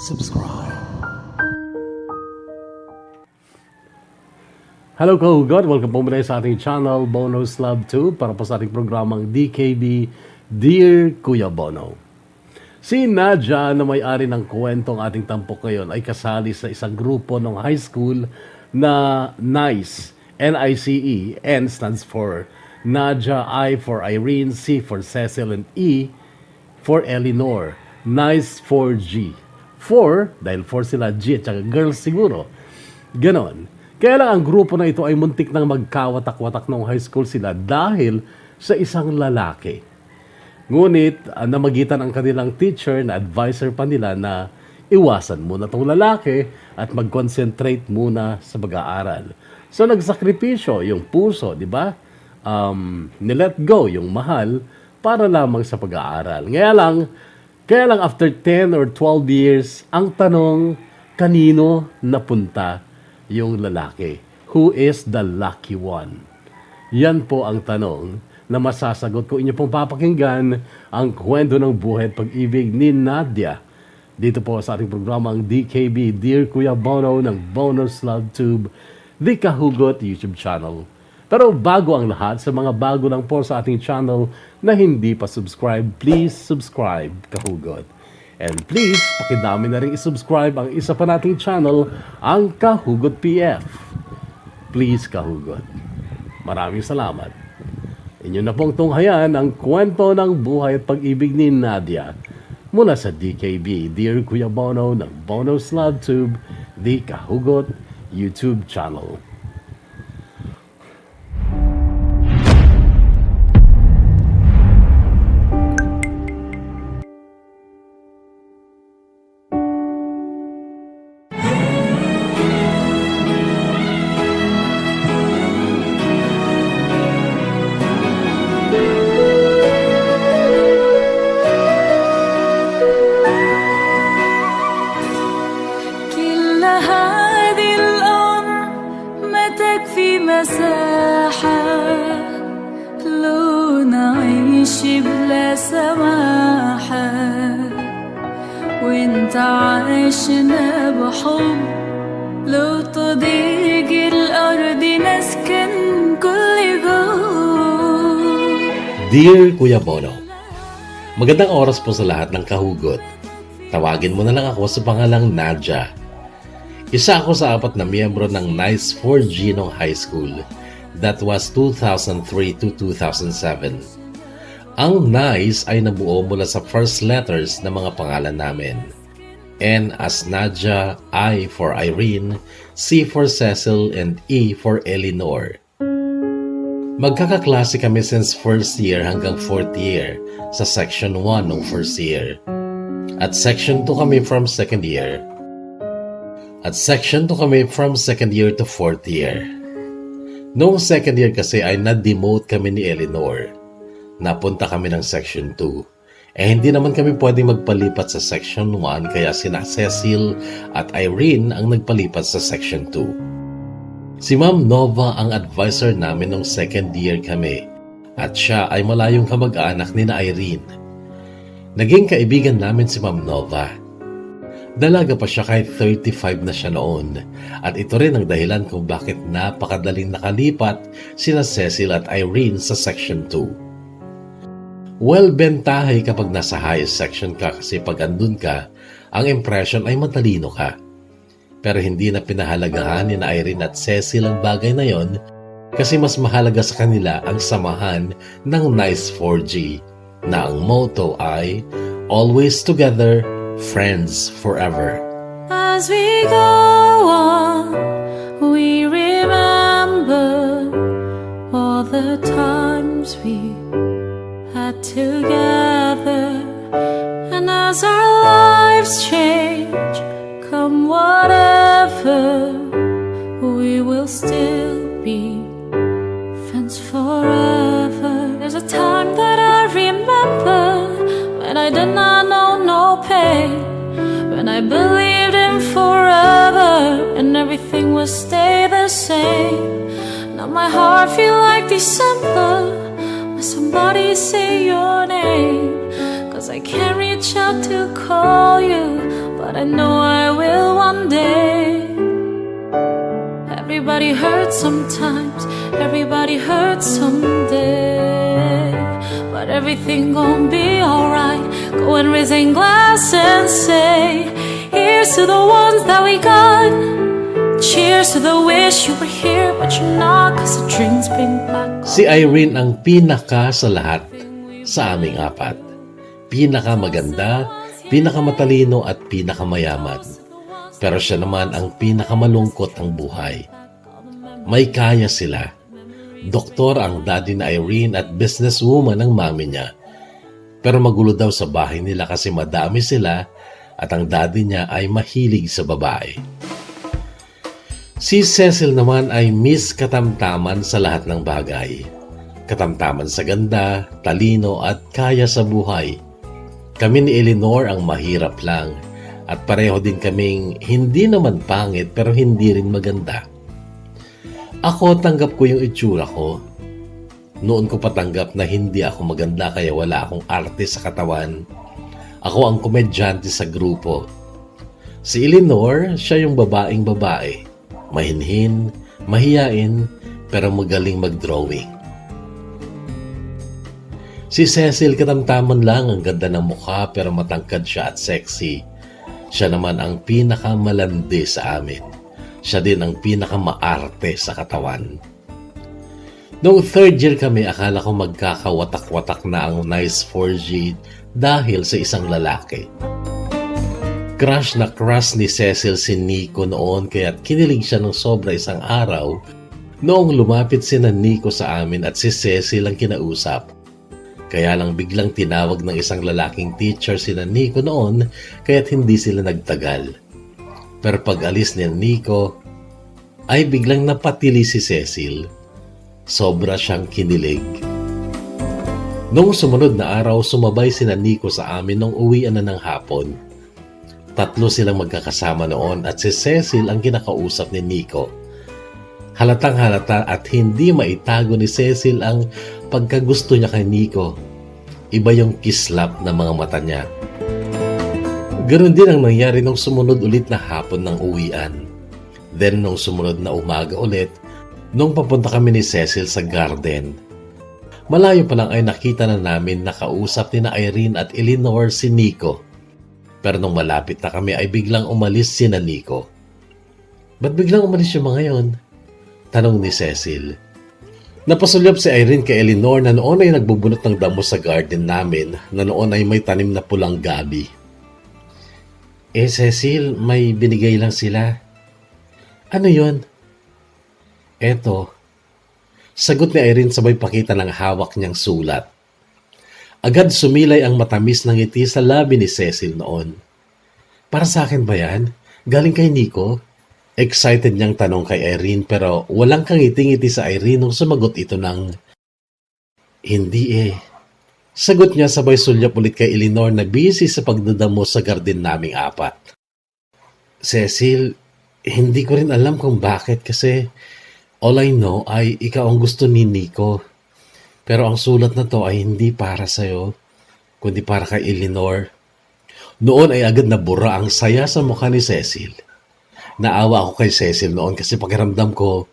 subscribe. Hello kahugot! Welcome po muna sa ating channel, Bono's Love 2, para po sa ating programang DKB, Dear Kuya Bono. Si Nadia na may-ari ng kwentong ating tampok ngayon ay kasali sa isang grupo ng high school na NICE. N-I-C-E. N stands for Nadia, I for Irene, C for Cecil, and E for Eleanor. NICE for G. 4, dahil 4 sila, G at saka girls siguro. Ganon. Kaya lang ang grupo na ito ay muntik nang magkawatak-watak noong high school sila dahil sa isang lalaki. Ngunit namagitan ang kanilang teacher na advisor pa nila na iwasan muna itong lalaki at mag-concentrate muna sa pag-aaral. So nagsakripisyo yung puso, di ba? Nilet go yung mahal para lamang sa pag-aaral. Kaya lang after 10 or 12 years, ang tanong, kanino napunta yung lalaki? Who is the lucky one? Yan po ang tanong na masasagot ko inyo pong papakinggan ang kwento ng buhay at pag-ibig ni Nadia. Dito po sa ating programang DKB, Dear Kuya Bono ng Bono's Love Tube, The Kahugot YouTube channel. Pero bago ang lahat, sa mga bago lang po sa ating channel na hindi pa subscribe, please subscribe, Kahugot. And please, pakidami na rin isubscribe ang isa pa nating channel, ang Kahugot PF. Please, Kahugot. Maraming salamat. Inyo na pong tunghayan ang kwento ng buhay at pag-ibig ni Nadia mula sa DKB, Dear Kuya Bono ng Bono's Love Tube, The Kahugot YouTube channel. مساحة لو نعيش بلا سماحة وانت عايشنا بحب لو تضيق الأرض نسكن كل جوه. Dear Kuya Bono, magandang oras po sa lahat ng kahugot. Tawagin mo na lang ako sa pangalang Nadia. Isa ako sa 4 na miyembro ng NICE 4G nung high school. That was 2003 to 2007. Ang NICE ay nabuo mula sa first letters ng mga pangalan namin. N as Nadia, I for Irene, C for Cecil, and E for Eleanor. Magkakaklase kami since first year hanggang 4th year sa section 1 ng first year. At section 2 kami from second year. At section 2 kami from second year to 4th year. Noong second year kasi ay na-demote kami ni Eleanor. Napunta kami ng section 2. Hindi naman kami pwedeng magpalipat sa section 1 kaya sina Cecil at Irene ang nagpalipat sa section 2. Si Ma'am Nova ang advisor namin nung second year kami at siya ay malayong kamag-anak ni na Irene. Naging kaibigan namin si Ma'am Nova. Dalaga pa siya kahit 35 na siya noon at ito rin ang dahilan kung bakit napakadaling nakalipat sina Cecil at Irene sa section 2. Well, bentahe kapag nasa highest section ka kasi pag andun ka, ang impression ay matalino ka. Pero hindi na pinahalagahan ni na Irene at Cecil ang bagay na yon kasi mas mahalaga sa kanila ang samahan ng NICE 4G na ang motto ay Always Together, Friends Forever. As we go on, we remember all the times we had together. And as our lives change, come whatever, we will still be friends forever. There's a time that I remember when I did not know no pain, when I believed in forever and everything would stay the same. Now my heart feel like December when somebody say your name, 'cause 'cause I can't reach out to call you, but I know I will one day. Everybody hurts sometimes, everybody hurts someday, but everything gon' be alright. Go and raise a glass and say, here's to the ones that we got. Cheers to the wish you were here, but you're not, 'cause the drinks bring back. Si Irene ang pinaka sa lahat sa aming apat. Pinakamaganda, pinakamatalino at pinakamayaman. Pero siya naman ang pinakamalungkot ng buhay. May kaya sila. Doktor ang daddy na Irene at businesswoman ang mami niya. Pero magulo daw sa bahay nila kasi madami sila at ang daddy niya ay mahilig sa babae. Si Cecil naman ay miss katamtaman sa lahat ng bagay. Katamtaman sa ganda, talino at kaya sa buhay. Kami ni Eleanor ang mahirap lang at pareho din kaming hindi naman pangit pero hindi rin maganda. Ako tanggap ko yung itsura ko. Noon ko patanggap na hindi ako maganda kaya wala akong arte sa katawan. Ako ang komedyante sa grupo. Si Eleanor, siya yung babaeng babae. Mahinhin, mahiyain, pero magaling mag-drawing. Si Cecil katamtaman lang, ang ganda ng mukha pero matangkad siya at sexy. Siya naman ang pinakamalandi sa amin. Siya din ang pinakamaarte sa katawan. Noong third year kami, akala ko magkakawatak-watak na ang nice 4G dahil sa isang lalaki. Crush na crush ni Cecil si Nico noon kaya't kinilig siya ng sobra isang araw noong lumapit si Nico sa amin at si Cecil ang kinausap. Kaya lang biglang tinawag ng isang lalaking teacher si Nico noon kaya't hindi sila nagtagal. Pero pag alis ni Nico ay biglang napatili si Cecil. Sobra siyang kinilig. Noong sumunod na araw, sumabay si Nico sa amin nung uwian na ng hapon. 3 silang magkakasama noon at si Cecil ang kinakausap ni Nico. Halatang halata at hindi maitago ni Cecil ang pagkagusto niya kay Nico. Iba yung kislap ng mga mata niya. Ganon din ang nangyari nung sumunod ulit na hapon ng uwian. Then nung sumunod na umaga ulit, nung papunta kami ni Cecil sa garden. Malayo pa lang ay nakita na namin nakausap ni na Irene at Eleanor si Nico. Pero nung malapit na kami ay biglang umalis si Nico. Ba't biglang umalis yung mga yon? Tanong ni Cecil. Napasulyap si Irene kay Eleanor na noon ay nagbubunot ng damo sa garden namin na noon ay may tanim na pulang gabi. Cecil, may binigay lang sila. Ano yon? Eto. Sagot ni Irene sabay pakita ng hawak niyang sulat. Agad sumilay ang matamis ng ngiti sa labi ni Cecil noon. Para sa akin ba yan? Galing kay Nico? Excited niyang tanong kay Irene pero walang kangiti-ngiti sa Irene nung sumagot ito ng hindi Sagot niya sabay sulyap ulit kay Eleanor na busy sa pagdadamo sa garden naming apat. Cecil, hindi ko rin alam kung bakit kasi all I know ay ikaw ang gusto ni Nico. Pero ang sulat na to ay hindi para sa'yo, kundi para kay Eleanor. Noon ay agad nabura ang saya sa mukha ni Cecil. Naawa ako kay Cecil noon kasi pakiramdam ko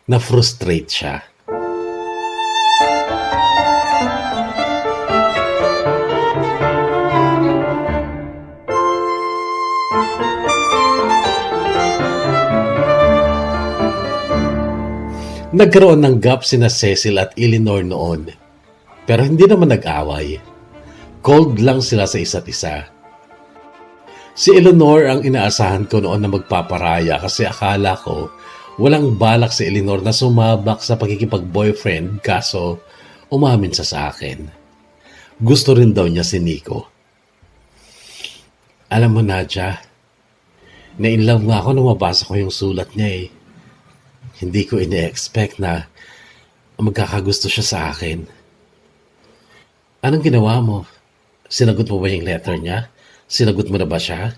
na frustrate siya. Nagkaroon ng gap sina Cecil at Eleanor noon. Pero hindi naman nag-away. Cold lang sila sa isa't isa. Si Eleanor ang inaasahan ko noon na magpaparaya kasi akala ko walang balak si Eleanor na sumabak sa pagkikipag-boyfriend kaso umamin siya sa akin. Gusto rin daw niya si Nico. Alam mo Nadja, na-inlove nga ako nung mabasa ko yung sulat niya Hindi ko ine-expect na magkakagusto siya sa akin. Anong ginawa mo? Sinagot mo ba yung letter niya? Sinagot mo na ba siya?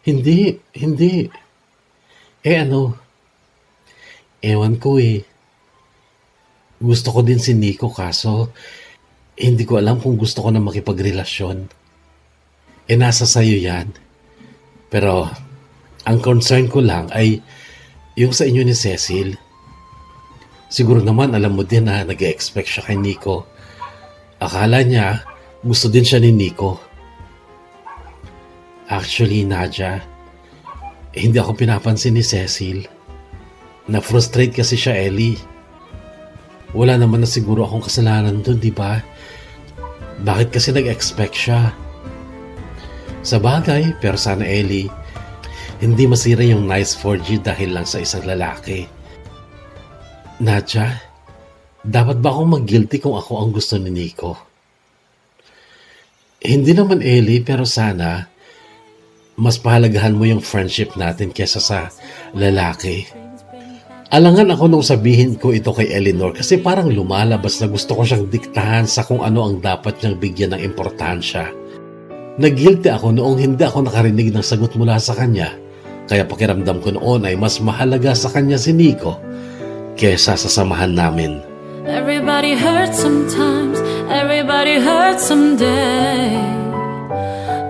Hindi. Ano? Ewan ko Gusto ko din si Nico kaso Hindi ko alam kung gusto ko na makipagrelasyon. Nasa sayo yan. Pero, ang concern ko lang ay yung sa inyo ni Cecil. Siguro naman alam mo din na nag-expect siya kay Nico. Akala niya gusto din siya ni Nico. Actually, Nadia, hindi ako pinapansin ni Cecil. Na-frustrate kasi siya, Ellie. Wala naman na siguro akong kasalanan doon, di ba? Bakit kasi nag-expect siya? Sa bagay, pero sana Ellie, hindi masira yung nice 4G dahil lang sa isang lalaki. Nadia, dapat ba akong mag-guilty kung ako ang gusto ni Nico? Hindi naman Ellie, pero sana mas pahalagahan mo yung friendship natin kesa sa lalaki. Alangan ako nung sabihin ko ito kay Eleanor kasi parang lumalabas na gusto ko siyang diktahan sa kung ano ang dapat niyang bigyan ng importansya. Nag-guilty ako noong hindi ako nakarinig ng sagot mula sa kanya, kaya pakiramdam ko noon ay mas mahalaga sa kanya si Nico kesa sa samahan namin. Everybody hurts sometimes, everybody hurts someday.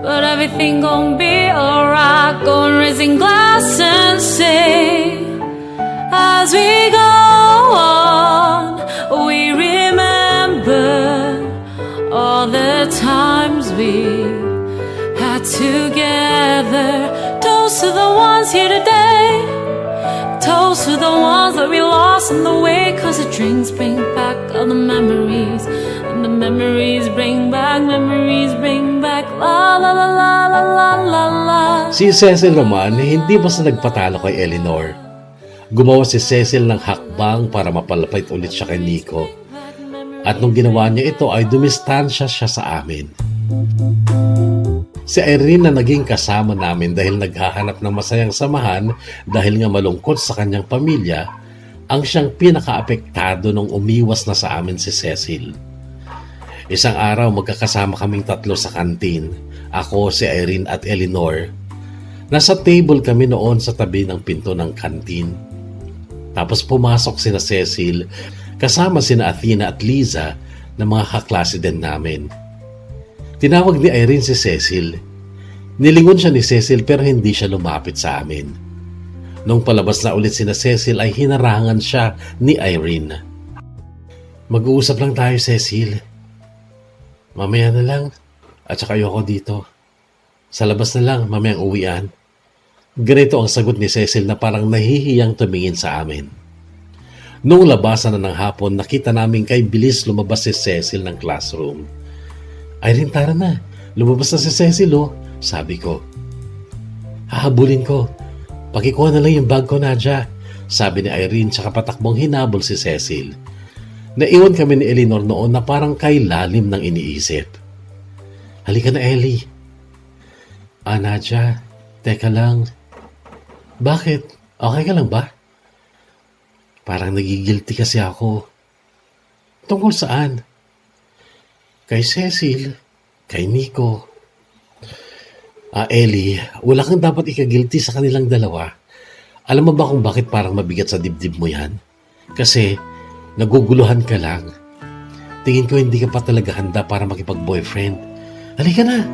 But everything gon' be alright. Go and raising glass and say, as we go on, we remember all the times we had together. Toast to the ones here today. Toast to the ones that we lost on the way. Cause the drinks bring back all the memories. And the memories bring back la la la la la la la la. Si Cecil naman, hindi basta nagpatalo kay Eleanor. Gumawa si Cecil ng hakbang para mapalapit ulit siya kay Nico. At nung ginawa niya ito ay dumistansya siya sa amin. Si Irene na naging kasama namin dahil naghahanap ng masayang samahan dahil nga malungkot sa kanyang pamilya, ang siyang pinaka-apektado nung umiwas na sa amin si Cecil. Isang araw magkakasama kaming tatlo sa kantin, ako, si Irene at Eleanor. Nasa table kami noon sa tabi ng pinto ng kantin. Tapos pumasok sina Cecil kasama sina Athena at Liza na mga kaklase din namin. Tinawag ni Irene si Cecil. Nilingon siya ni Cecil pero hindi siya lumapit sa amin. Nung palabas na ulit sina Cecil ay hinarangan siya ni Irene. Mag-uusap lang tayo, Cecil. Mamaya na lang. At saka ayoko dito. Sa labas na lang, mamayang uwian. Ganito ang sagot ni Cecil na parang nahihiyang tumingin sa amin. Noong labasan na ng hapon, nakita namin kay bilis lumabas si Cecil ng classroom. Irene, tara na. Lumabas na si Cecil, oh. Sabi ko. Hahabulin ko. Pakikuha na lang yung bag ko, Nadia. Sabi ni Irene, tsaka patakbong hinabol si Cecil. Naiwan kami ni Eleanor noon na parang kay lalim ng iniisip. Halika na, Ellie. Nadia, teka lang. Bakit? Okay ka lang ba? Parang nagigilty kasi ako. Tungkol saan? Kay Cecil, kay Nico. Ellie, wala kang dapat ikagilty sa kanilang dalawa. Alam mo ba kung bakit parang mabigat sa dibdib mo yan? Kasi naguguluhan ka lang. Tingin ko hindi ka pa talaga handa para makipag-boyfriend. Halika na!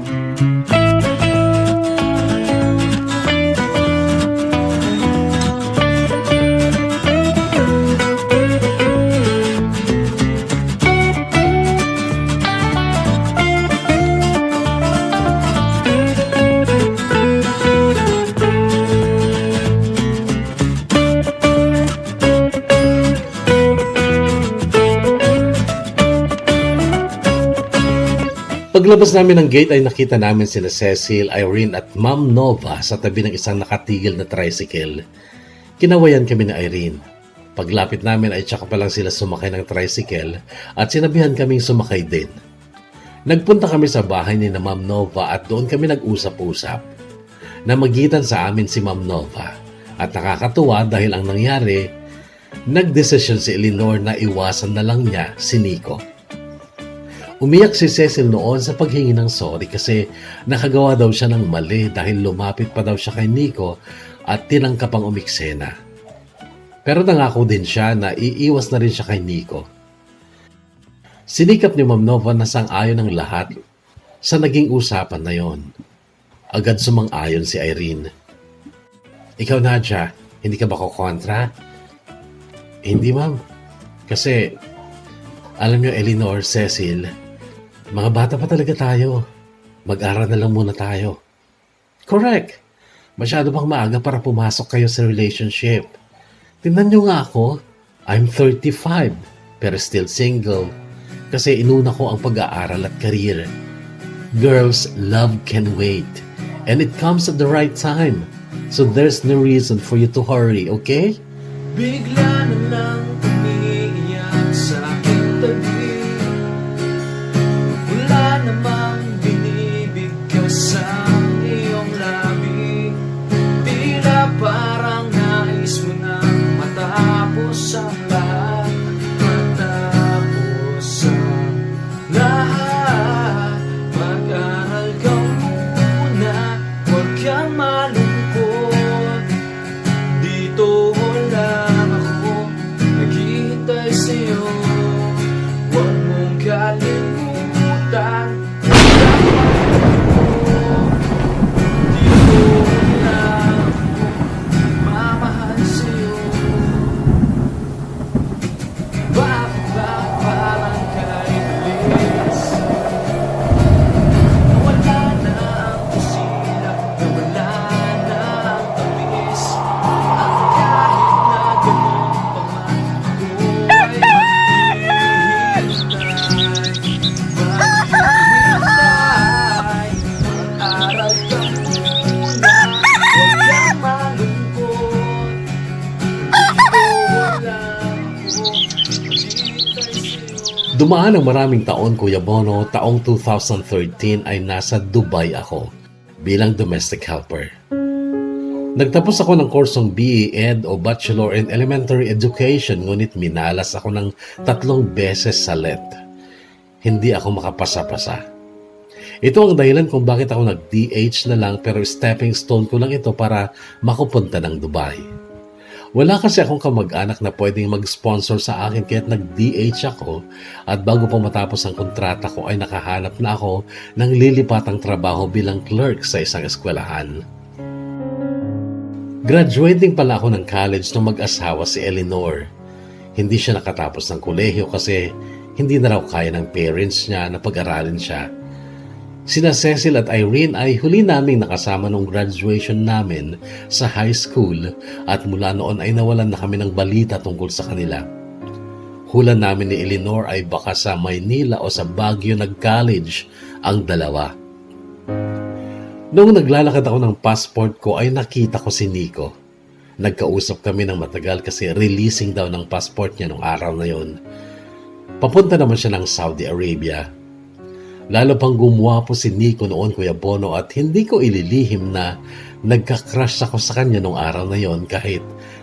Paglabas namin ng gate ay nakita namin sina Cecil, Irene at Ma'am Nova sa tabi ng isang nakatigil na tricycle. Kinawayan kami ni Irene. Paglapit namin ay tsaka pa lang sila sumakay ng tricycle at sinabihan kaming sumakay din. Nagpunta kami sa bahay ni na Ma'am Nova at doon kami nag-usap-usap. Namagitan sa amin si Ma'am Nova at nakakatuwa dahil ang nangyari, nagdesisyon si Eleanor na iwasan na lang niya si Nico. Umiyak si Cecil noon sa paghingi ng sorry kasi nakagawa daw siya ng mali dahil lumapit pa daw siya kay Nico at tinangkap ang umiksena. Pero nangako din siya na iiwas na rin siya kay Nico. Sinikap ni Ma'am Nova na sang-ayon ng lahat sa naging usapan na yon. Agad sumang-ayon si Irene. Ikaw, Nadia, hindi ka ba kukontra? Hindi, ma'am. Kasi, alam niyo, Eleanor, Cecil, mga bata pa talaga tayo. Mag-aral na lang muna tayo. Correct. Masyado bang maaga para pumasok kayo sa relationship? Tingnan niyo nga ako. I'm 35, pero still single. Kasi inuna ko ang pag-aaral at career. Girls, love can wait. And it comes at the right time. So there's no reason for you to hurry, okay? Bigla na lang umiiyak sa aking tabi. Wala namang binibigkas ang iyong labi. Tila parang nais mo nang matapos ang lahat. Matapos ang lahat. Mag-aral ka muna, huwag kang malungkot. Dito lang ako, naghihintay sa'yo. Huwag mong kalimutan, huwag kang malungkot. Dito lang ako, mamahal sa'yo. Bakit ba parang kay bilis? Wala na ang kusina, wala na ang tamis. At kahit na ganun pa man, ako ay maghihintay. Mag-aral ka muna, huwag kang malungkot. Dito lang ako, naghihintay sa'yo. Dumaan ang maraming taon, Kuya Bono. Taong 2013 ay nasa Dubai ako bilang domestic helper. Nagtapos ako ng kursong BE Ed o Bachelor in Elementary Education, ngunit minalas ako ng 3 beses sa LET. Hindi ako makapasa-pasa. Ito ang dahilan kung bakit ako nag-DH na lang, pero stepping stone ko lang ito para makupunta ng Dubai. Wala kasi akong kamag-anak na pwedeng mag-sponsor sa akin kaya't nag-DH ako, at bago pa matapos ang kontrata ko ay nakahanap na ako ng lilipatang trabaho bilang clerk sa isang eskwelahan. Graduating pala ako ng college nung mag-asawa si Eleanor. Hindi siya nakatapos ng kolehiyo kasi hindi na raw kaya ng parents niya na pag-aralin siya. Sina Cecil at Irene ay huli naming nakasama nung graduation namin sa high school, at mula noon ay nawalan na kami ng balita tungkol sa kanila. Hula namin ni Eleanor ay baka sa Maynila o sa Baguio nag-college ang dalawa. Noong naglalakad ako ng passport ko ay nakita ko si Nico. Nagkausap kami ng matagal kasi releasing daw ng passport niya nung araw na yon. Papunta naman siya ng Saudi Arabia. Lalo pang gumwapo si Nico noon, Kuya Bono, at hindi ko ililihim na nagka-crush ako sa kanya nung araw na yon kahit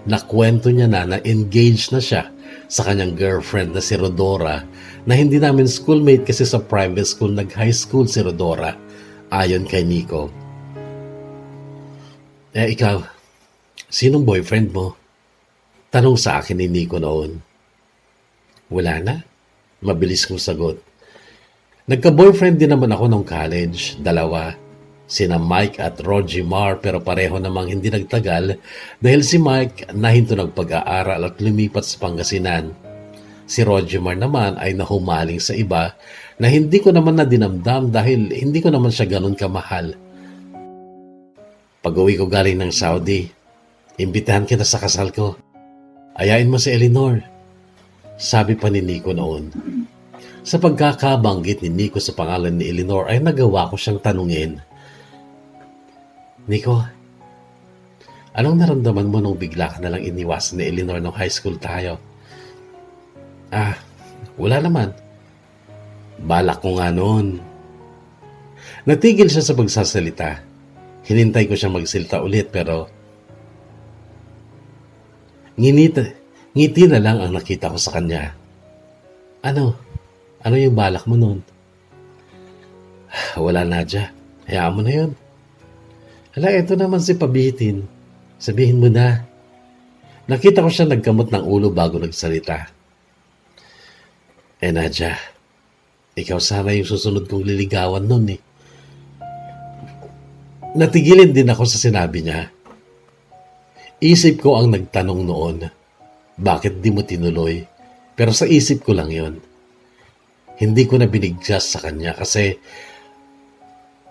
nakwento niya na engaged na siya sa kanyang girlfriend na si Rodora, na hindi namin schoolmate kasi sa private school nag-high school si Rodora, ayon kay Nico. Ikaw, sinong boyfriend mo? Tanong sa akin ni Nico noon. Wala na. Mabilis kong sagot. Nagka-boyfriend din naman ako nung college, 2. Sina Mike at Rogie Mar, pero pareho namang hindi nagtagal dahil si Mike nahinto ng pag-aaral at lumipat sa Pangasinan. Si Rogie Mar naman ay nahumaling sa iba na hindi ko naman na dinamdam dahil hindi ko naman siya ganun kamahal. Pag-uwi ko galing ng Saudi, imbitahan kita sa kasal ko. Ayain mo si Eleanor. Sabi pa ni Nico noon. Sa pagkakabanggit ni Nico sa pangalan ni Eleanor ay nagawa ko siyang tanungin. Nico, anong naramdaman mo nung bigla ka nalang iniwasan ni Eleanor nung high school tayo? Wala naman. Balak ko nga noon. Natigil siya sa pagsasalita. Hinintay ko siyang magsalita ulit pero ngiti na lang ang nakita ko sa kanya. Ano yung balak mo noon? Wala, Nadia. Hayaan mo na yun. Hala, eto naman si Pabitin. Sabihin mo na. Nakita ko siya nagkamot ng ulo bago nagsalita. Nadia, Ikaw sana yung susunod kong liligawan nun eh. Natigilin din ako sa sinabi niya. Isip ko ang nagtanong noon, bakit di mo tinuloy? Pero sa isip ko lang yon. Hindi ko na binigkas sa kanya kasi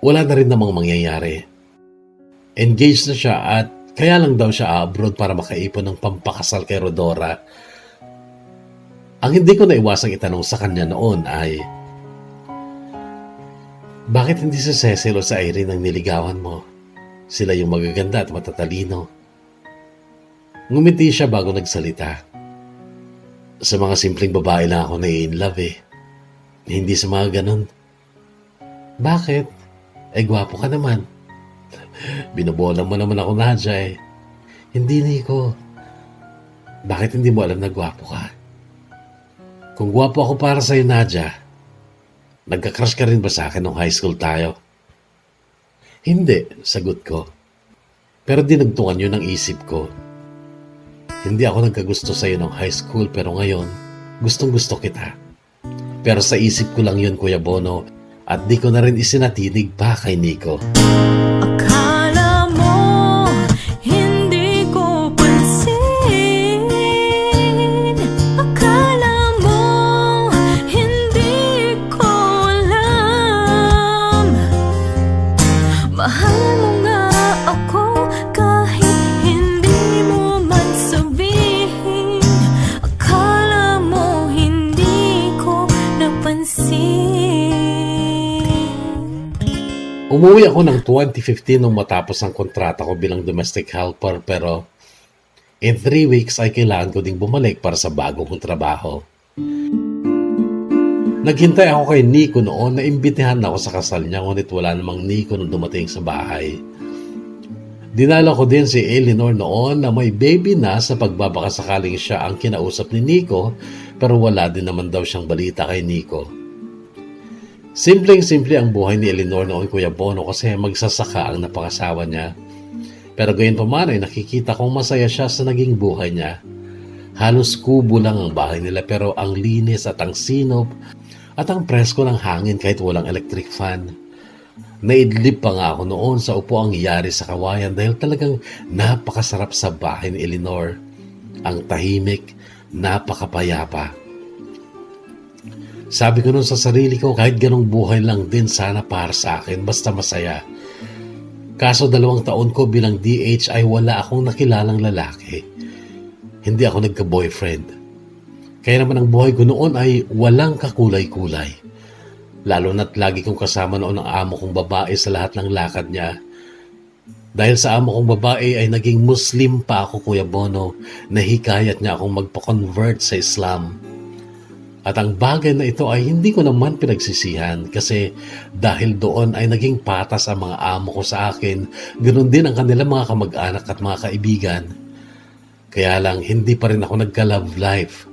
wala na rin namang mangyayari. Engaged na siya at kaya lang daw siya abroad para makaipon ng pampakasal kay Rodora. Ang hindi ko naiwasang itanong sa kanya noon ay, bakit hindi si Cecil o sa Irene ang niligawan mo? Sila yung magaganda at matatalino. Ngumiti siya bago nagsalita. Sa mga simpleng babae lang ako na-in-love eh. Hindi sa mga ganon. Bakit? Gwapo ka naman. Binobola mo naman ako, Nadia eh. Hindi, Nico. Bakit hindi mo alam na gwapo ka? Kung gwapo ako para sa'yo, Nadia, nagka-crush ka rin ba sa akin nung high school tayo? Hindi, sagot ko. Pero dinugtungan yun ang isip ko. Hindi ako nagkagusto sa'yo nung high school pero ngayon, gustong-gusto kita. Pero sa isip ko lang yun, Kuya Bono, at di ko na rin isinatinig pa kay Nico. Akala mo hindi ko pansin. Akala mo hindi ko alam. Mahal mo nga ako kahit hindi mo man sabihin. Akala mo hindi ko napansin. Umuwi ako ng 2015 nung matapos ang kontrata ko bilang domestic helper pero in 3 weeks ay kailangan ko ding bumalik para sa bagong kong trabaho. Naghintay ako kay Nico noon na imbitahan ako sa kasal niya ngunit wala namang Nico nung dumating sa bahay. Dinala ko din si Eleanor noon na may baby na sa pagbabakasakaling siya ang kinausap ni Nico pero wala din naman daw siyang balita kay Nico. Simpleng-simple ang buhay ni Eleanor noon, Kuya Bono, kasi magsasaka ang napakasawa niya. Pero gayon pa man ay nakikita kong masaya siya sa naging buhay niya. Halos kubo lang ang bahay nila pero ang linis at ang sinop at ang presko ng hangin kahit walang electric fan. Naidlip pa nga ako noon sa upo ang yari sa kawayan dahil talagang napakasarap sa bahay ni Eleanor. Ang tahimik, napakapayapa. Sabi ko nun sa sarili ko, kahit ganong buhay lang din sana para sa akin, basta masaya. Kaso 2 taon ko bilang DH ay wala akong nakilalang lalaki. Hindi ako nagka-boyfriend. Kaya naman ang buhay ko noon ay walang kakulay-kulay. Lalo na't lagi kong kasama noon ang amo kong babae sa lahat ng lakad niya. Dahil sa amo kong babae ay naging Muslim pa ako, Kuya Bono, nahikayat niya akong magpa-convert sa Islam. At ang bagay na ito ay hindi ko naman pinagsisihan kasi dahil doon ay naging patas ang mga amo ko sa akin, ganoon din ang kanilang mga kamag-anak at mga kaibigan. Kaya lang hindi pa rin ako nagka-love life.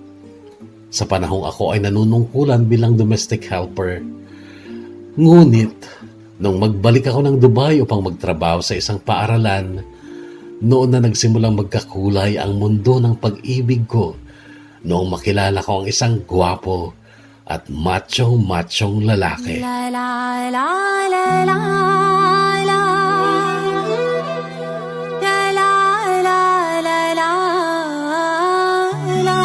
Sa panahong ako ay nanunungkulan bilang domestic helper. Ngunit, nung magbalik ako ng Dubai upang magtrabaho sa isang paaralan, noon na nagsimulang magkakulay ang mundo ng pag-ibig ko. Noong makilala ko ang isang gwapo at machong lalaki. La la la la la la. La la la la la la.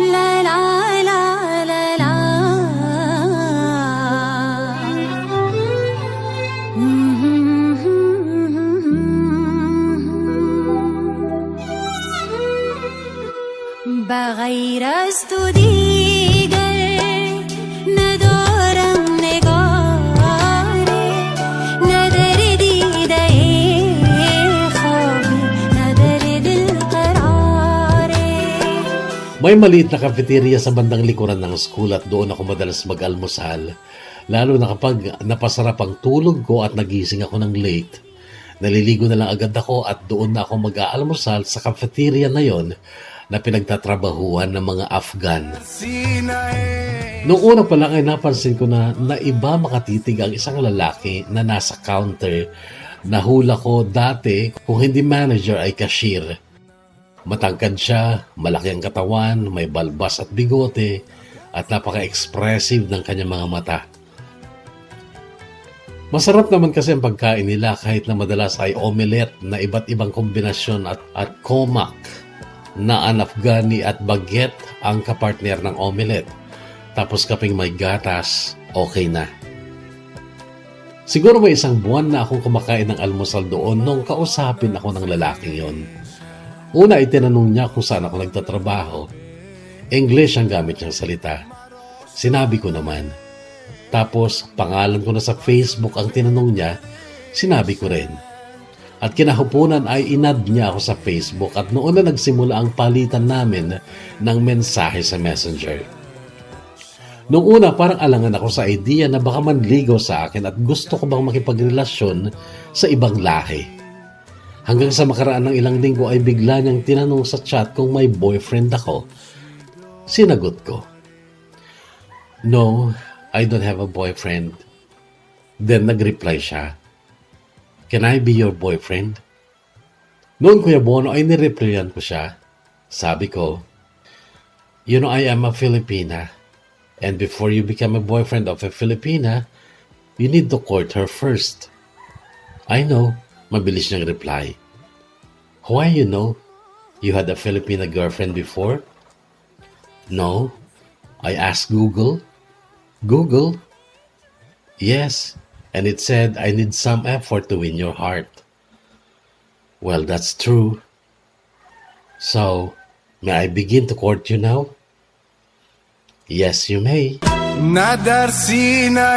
La la la la la. بغیر از تو دیگر ندارم نگاری ندر دیده خوابی ندر دل قراری. May maliit na cafeteria sa bandang likuran ng school at doon ako madalas mag-almusal. Lalo na kapag napasarap ang tulog ko at nagising ako ng late. Naliligo na lang agad ako at doon na ako mag-aalmusal sa cafeteria na yon na pinagtatrabahuan ng mga Afghan. Noong una pa lang ay napansin ko na iba makatitig ang isang lalaki na nasa counter. Nahula ko dati kung hindi manager ay cashier. Matangkad siya, malaki ang katawan, may balbas at bigote, at napaka-expressive ng kanyang mga mata. Masarap naman kasi ang pagkain nila kahit na madalas ay omelette na iba't ibang kombinasyon at komak na an Afghani at baguette ang kapartner ng omelette. Tapos kaping may gatas, okay na. Siguro may 1 buwan na akong kumakain ng almusal doon nung kausapin ako ng lalaking yon. Una ay tinanong niya kung saan ako nagtatrabaho. English ang gamit niyang salita. Sinabi ko naman. Tapos pangalan ko na sa Facebook ang tinanong niya, sinabi ko rin. At kinahupunan ay inad niya ako sa Facebook at noon na nagsimula ang palitan namin ng mensahe sa Messenger. Noong una parang alangan ako sa idea na baka manligaw sa akin at gusto ko bang makipagrelasyon sa ibang lahi. Hanggang sa makaraan ng ilang linggo ay bigla niyang tinanong sa chat kung may boyfriend ako. Sinagot ko, "No, I don't have a boyfriend." Then nag-reply siya, "Can I be your boyfriend?" Noon, Kuya Bono, ay nireplyan ko siya. Sabi ko, "You know, I am a Filipina. And before you become a boyfriend of a Filipina, you need to court her first." "I know," mabilis niyang reply. "Why you know? You had a Filipina girlfriend before?" "No." I asked Google. "Google?" "Yes, and it said I need some effort to win your heart." "Well, that's true. So, may I begin to court you now?" "Yes, you may." ना दर्सी ना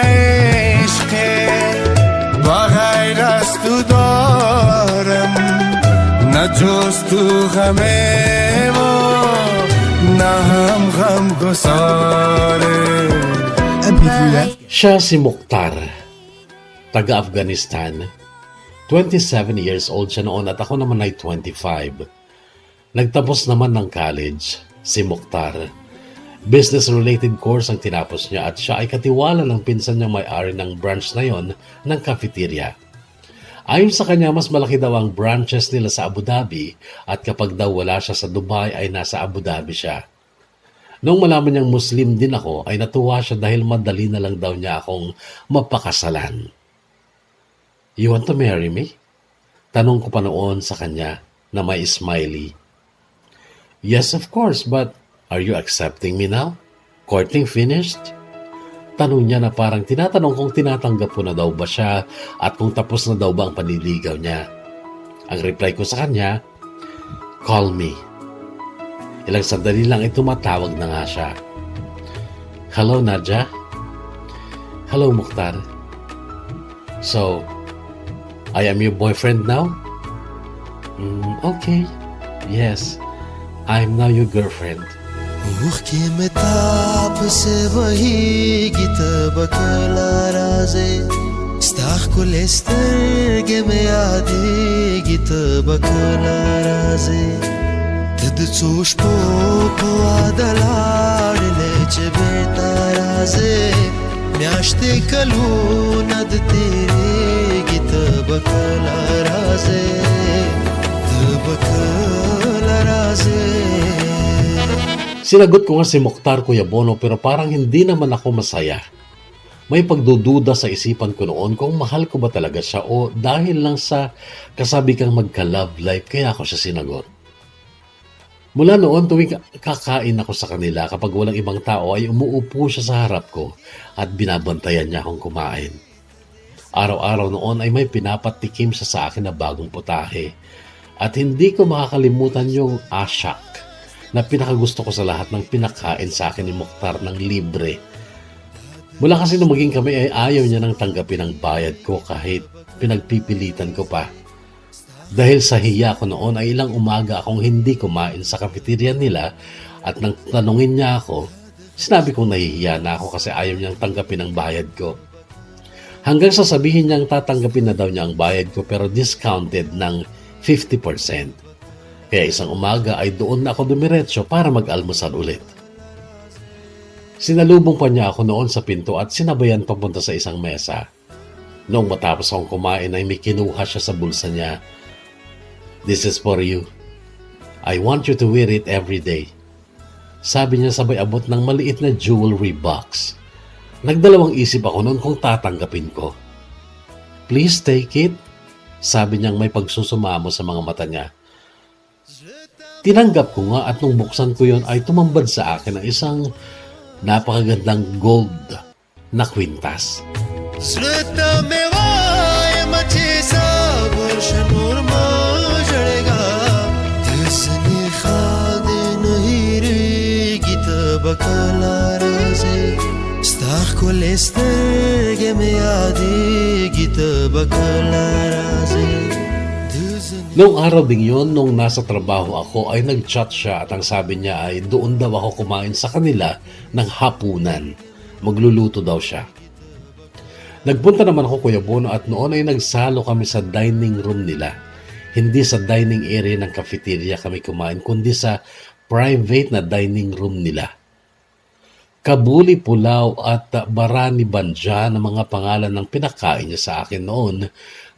इश्क बगैर از تو دارم ना جز تو غمه و ना हम غم گساره. Siya si Mukhtar, taga-Afghanistan. 27 years old siya noon at ako naman ay 25. Nagtapos naman ng college, si Mukhtar. Business-related course ang tinapos niya at siya ay katiwala ng pinsan niyang may-ari ng branch na yon ng cafeteria. Ayon sa kanya, mas malaki daw ang branches nila sa Abu Dhabi at kapag daw wala siya sa Dubai ay nasa Abu Dhabi siya. Nung malaman niyang Muslim din ako ay natuwa siya dahil madali na lang daw niya akong mapakasalan. "You want to marry me?" Tanong ko pa noon sa kanya na may smiley. "Yes, of course, but are you accepting me now? Courting finished?" Tanong niya na parang tinatanong kung tinatanggap ko na daw ba siya at kung tapos na daw ba ang panliligaw niya. Ang reply ko sa kanya, "Call me." Ilang sandali lang ay tumatawag na nga siya. "Hello, Nadja." "Hello, Mukhtar. So, I am your boyfriend now?" Okay. Yes, I'm now your girlfriend." मुख्य में ताप से वही गीत बकला राजे स्ताख कुलेस्तर के में आधे गीत बकला राजे तद चोश पो आदलाड लेच बेता राजे म्याश्ते कलू नद तेरे गीत बकला राजे बकला राजे. Sinagot ko nga si Mukhtar, Kuya Bono, pero parang hindi naman ako masaya. May pagdududa sa isipan ko noon kung mahal ko ba talaga siya o dahil lang sa kasabikang magka-love life kaya ako siya sinagot. Mula noon tuwing kakain ako sa kanila kapag walang ibang tao ay umuupo siya sa harap ko at binabantayan niya akong kumain. Araw-araw noon ay may pinapatikim siya sa akin na bagong putahe at hindi ko makakalimutan yung asyak na pinakagusto ko sa lahat ng pinakain sa akin ni Mukhtar ng libre. Mula kasi nung maging kami ay ayaw niya nang tanggapin ang bayad ko kahit pinagpipilitan ko pa. Dahil sa hiya ko noon ay ilang umaga akong hindi kumain sa cafeteria nila at nang tanungin niya ako, sinabi kong nahihiya na ako kasi ayaw niyang tanggapin ang bayad ko. Hanggang sasabihin niyang tatanggapin na daw niya ang bayad ko pero discounted ng 50%. Kaya isang umaga ay doon na ako dumiretso para mag-almusal ulit. Sinalubong pa niya ako noon sa pinto at sinabayan papunta sa isang mesa. Noong matapos akong kumain ay may kinuha siya sa bulsa niya. "This is for you. I want you to wear it every day." Sabi niya sabay abot ng maliit na jewelry box. Nagdalawang isip ako noon kung tatanggapin ko. Please take it, sabi niyang may pagsusumamo sa mga mata niya. Tinanggap ko nga at nung buksan ko yon ay tumambad sa akin ang isang napakagandang gold na kwintas. Zreta mewaye mache sa barshan urma jadega tisne khade nahi re gita bakala raze stakh ko lesterge me ade gita bakala raze. Noong araw ding yun, nung nasa trabaho ako ay nag-chat siya at ang sabi niya ay doon daw ako kumain sa kanila ng hapunan. Magluluto daw siya. Nagpunta naman ako Kuya Bono at noon ay nagsalo kami sa dining room nila. Hindi sa dining area ng cafeteria kami kumain kundi sa private na dining room nila. Kabuli Pulao at Barani Banja na mga pangalan ng pinakain niya sa akin noon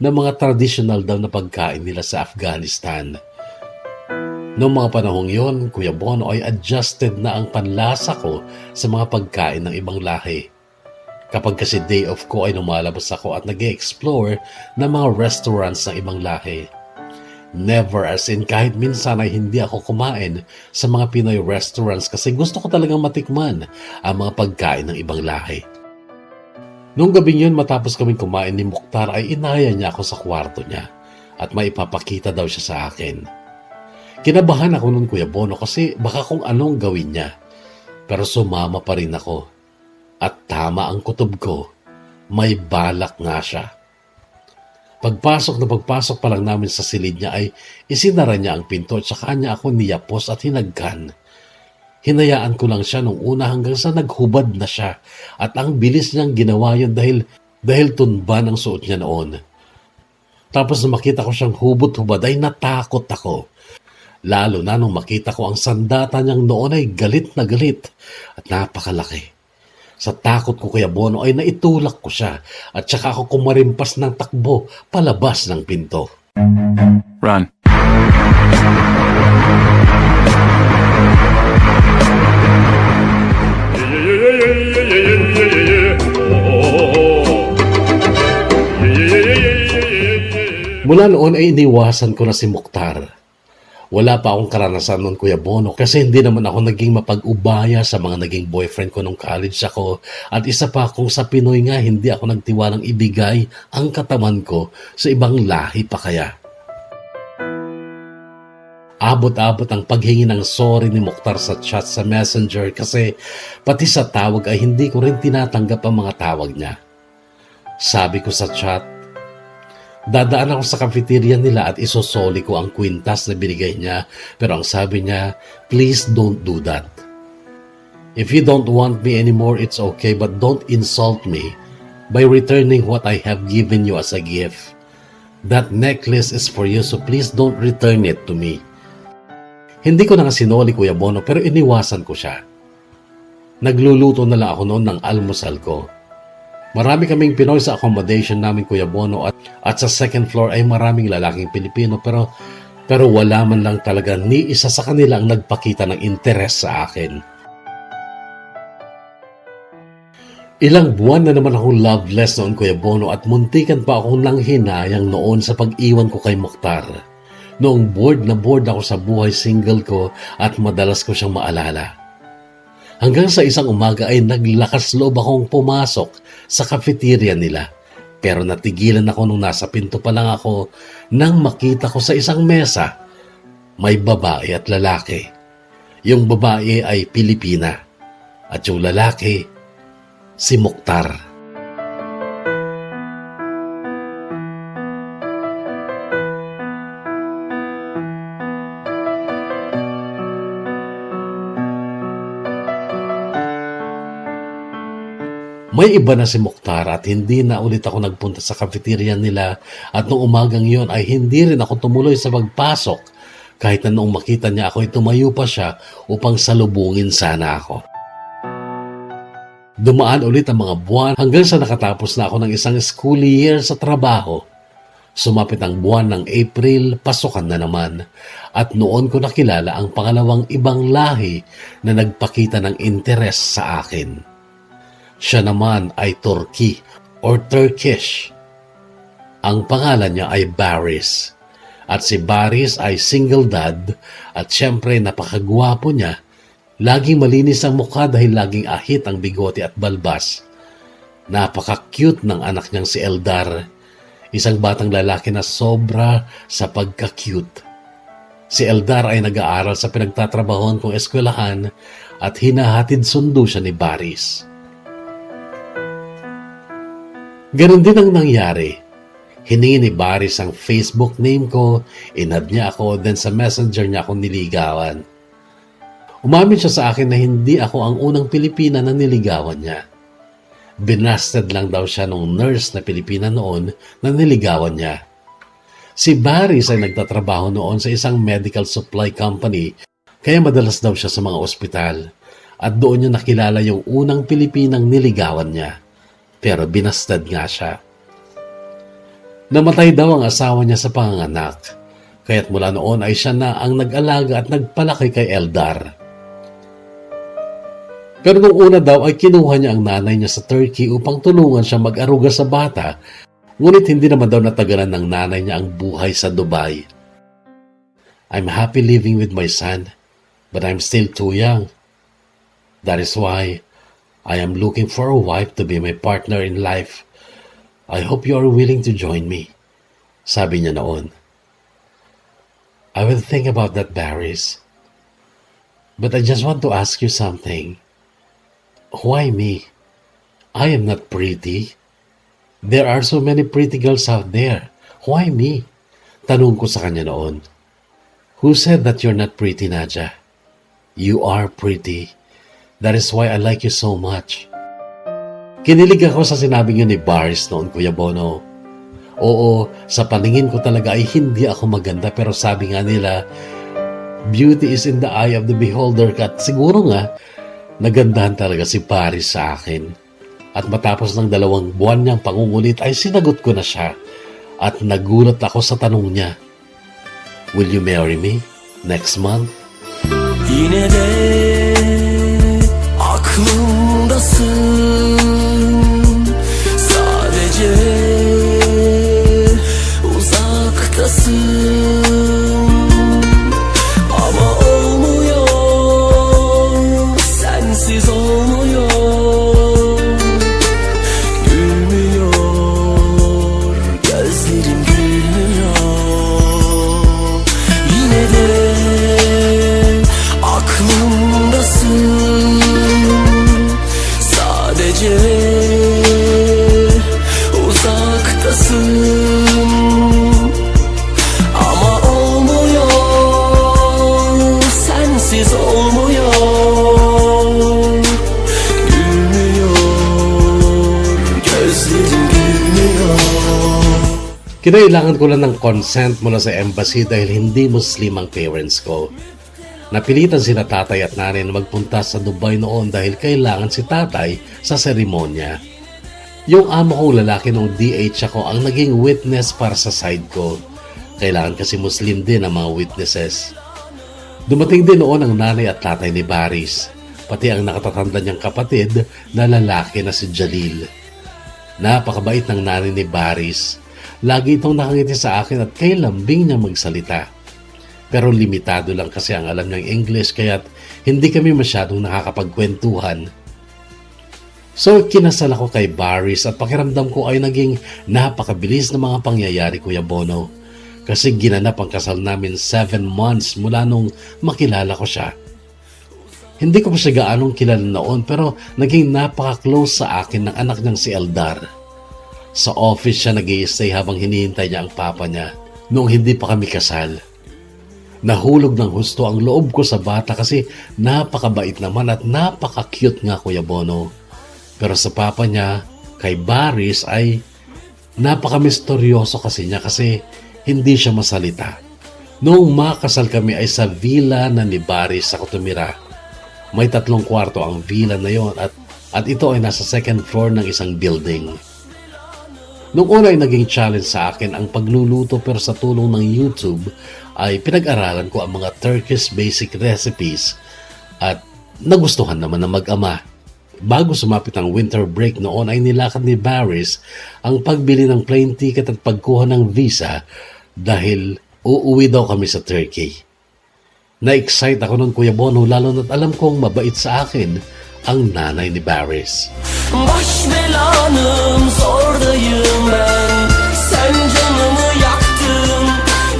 na mga traditional daw na pagkain nila sa Afghanistan. Noong mga panahong yon, Kuya Bono, ay adjusted na ang panlasa ko sa mga pagkain ng ibang lahi. Kapag kasi day off ko ay lumalabas ako at nag-explore ng mga restaurants ng ibang lahi. Never as in kahit minsan ay hindi ako kumain sa mga Pinoy restaurants kasi gusto ko talagang matikman ang mga pagkain ng ibang lahi. Noong gabing yun matapos kaming kumain ni Mukhtar ay inaya niya ako sa kwarto niya at may ipapakita daw siya sa akin. Kinabahan ako nun Kuya Bono kasi baka kung anong gawin niya. Pero sumama pa rin ako. At tama ang kutob ko, may balak nga siya. Pagpasok pa lang namin sa silid niya ay isinara niya ang pinto at saka niya ako niyapos at hinagkan. Hinayaan ko lang siya nung una hanggang sa naghubad na siya at ang bilis niyang ginawa yun dahil tunba ng suot niya noon. Tapos nung makita ko siyang hubot-hubad ay natakot ako. Lalo na nung makita ko ang sandata niyang noon ay galit na galit at napakalaki. Sa takot ko Kuya Bono ay naitulak ko siya at saka ako kumarimpas ng takbo palabas ng pinto. Run. Mula noon ay iniwasan ko na si Mukhtar. Wala pa akong karanasan noon Kuya Bono kasi hindi naman ako naging mapag-ubaya sa mga naging boyfriend ko nung college ako at isa pa kung sa Pinoy nga hindi ako nagtiwalang ibigay ang katawan ko sa ibang lahi pa kaya. Abot-abot ang paghingi ng sorry ni Mukhtar sa chat sa Messenger kasi pati sa tawag ay hindi ko rin tinatanggap ang mga tawag niya. Sabi ko sa chat, dadaan ako sa cafeteria nila at isosoli ko ang kwintas na binigay niya pero ang sabi niya, please don't do that. If you don't want me anymore, it's okay but don't insult me by returning what I have given you as a gift. That necklace is for you so please don't return it to me. Hindi ko na nga sinoli Kuya Bono pero iniwasan ko siya. Nagluluto na lang ako noon ng almusal ko. Marami kaming Pinoy sa accommodation namin Kuya Bono at sa second floor ay maraming lalaking Pilipino pero wala man lang talaga ni isa sa kanila ang nagpakita ng interes sa akin. Ilang buwan na naman akong loveless noon Kuya Bono at muntikan pa akong nanghinayang noon sa pag-iwan ko kay Mukhtar. Noong bored na bored ako sa buhay single ko at madalas ko siyang maalala. Hanggang sa isang umaga ay naglakas loob akong pumasok sa cafeteria nila. Pero natigilan ako nung nasa pinto pa lang ako nang makita ko sa isang mesa. May babae at lalaki. Yung babae ay Pilipina at yung lalaki si Mukhtar. May iba na si Mukhtar at hindi na ulit ako nagpunta sa cafeteria nila at nung umagang yon ay hindi rin ako tumuloy sa pagpasok kahit na noong makita niya ako ay tumayo pa siya upang salubungin sana ako. Dumaan ulit ang mga buwan hanggang sa nakatapos na ako ng isang school year sa trabaho. Sumapit ang buwan ng April, pasukan na naman. At noon ko nakilala ang pangalawang ibang lahi na nagpakita ng interes sa akin. Siya naman ay Turkey or Turkish. Ang pangalan niya ay Baris. At si Baris ay single dad at syempre napakagwapo niya. Laging malinis ang mukha dahil laging ahit ang bigote at balbas. Napaka-cute ng anak niyang si Eldar. Isang batang lalaki na sobra sa pagka-cute. Si Eldar ay nag-aaral sa pinagtatrabahoan kong eskwelahan at hinahatid sundo siya ni Baris. Ganon din ang nangyari. Hiningi ni Baris ang Facebook name ko, inad niya ako, then sa messenger niya ako niligawan. Umamin siya sa akin na hindi ako ang unang Pilipina na niligawan niya. Binasted lang daw siya nung nurse na Pilipina noon na niligawan niya. Si Baris ay nagtatrabaho noon sa isang medical supply company kaya madalas daw siya sa mga ospital at doon niya nakilala yung unang Pilipinang niligawan niya. Pero binasted nga siya. Namatay daw ang asawa niya sa panganganak kaya't mula noon ay siya na ang nag-alaga at nagpalaki kay Eldar. Pero nung una daw ay kinuha niya ang nanay niya sa Turkey upang tulungan siya mag-aruga sa bata, ngunit hindi naman daw natagalan ng nanay niya ang buhay sa Dubai. I'm happy living with my son, but I'm still too young. That is why I am looking for a wife to be my partner in life. I hope you are willing to join me. Sabi niya noon. I will think about that, Baris. But I just want to ask you something. Why me? I am not pretty. There are so many pretty girls out there. Why me? Tanong ko sa kanya noon. Who said that you're not pretty, Nadia? You are pretty. That is why I like you so much. Kinilig ako sa sinabing yun ni Baris noon, Kuya Bono. Oo, sa paningin ko talaga ay hindi ako maganda pero sabi nga nila, beauty is in the eye of the beholder. At siguro nga, nagandahan talaga si Baris sa akin. At matapos ng 2 buwan niyang pangungulit ay sinagot ko na siya. At nagulat ako sa tanong niya. Will you marry me next month? Yine de aklımdasın. Sadece uzaktasın. Ama olmuyor, sensiz olmuyor. Gülmüyor, gözlerim gülmüyor. Yine de aklımdasın. Sadece uzaktasın. Ama olmuyor, sensiz olmuyor. Gülmüyor, gözlerim gülmüyor. Kinailangan ko lang ng consent mula sa embassy dahil hindi Muslim ang parents ko. Napilitan sina tatay at nanay na magpunta sa Dubai noon dahil kailangan si tatay sa seremonya. Yung amo kong lalaki nung DH ako ang naging witness para sa side ko. Kailangan kasi Muslim din ang mga witnesses. Dumating din noon ang nanay at tatay ni Baris, pati ang nakatatanda niyang kapatid na lalaki na si Jalil. Napakabait ng nanay ni Baris. Lagi itong nakangiti sa akin at kay lambing niya magsalita. Pero limitado lang kasi ang alam niyang English kaya't hindi kami masyadong nakakapagkwentuhan. So kinasal ako kay Baris at pakiramdam ko ay naging napakabilis na mga pangyayari, Kuya Bono. Kasi ginanap ang kasal namin 7 months mula nung makilala ko siya. Hindi ko pa siya gaanong kilala noon pero naging napaka-close sa akin ng anak niyang si Eldar. Sa office siya nag-i-stay habang hinihintay niya ang papa niya noong hindi pa kami kasal. Nahulog ng husto ang loob ko sa bata kasi napakabait naman at napaka-cute nga, Kuya Bono. Pero sa papa niya, kay Baris ay napaka-misteryoso kasi niya kasi hindi siya masalita. Noong makasal kami ay sa villa na ni Baris ako tumira. May 3 kwarto ang villa na yon at ito ay nasa 2nd floor ng isang building. Noong una ay naging challenge sa akin ang pagluluto, pero sa tulong ng YouTube ay pinag-aralan ko ang mga Turkish basic recipes at nagustuhan naman ng mag-ama. Bago sumapit ang winter break noon ay nilakad ni Baris ang pagbili ng plane ticket at pagkuha ng visa dahil uuwi daw kami sa Turkey. Na-excite ako nun, Kuya Bono, lalo na't alam kong mabait sa akin ang nanay ni Baris. Baş belanım zordayım ben. Sen canımı yaktın,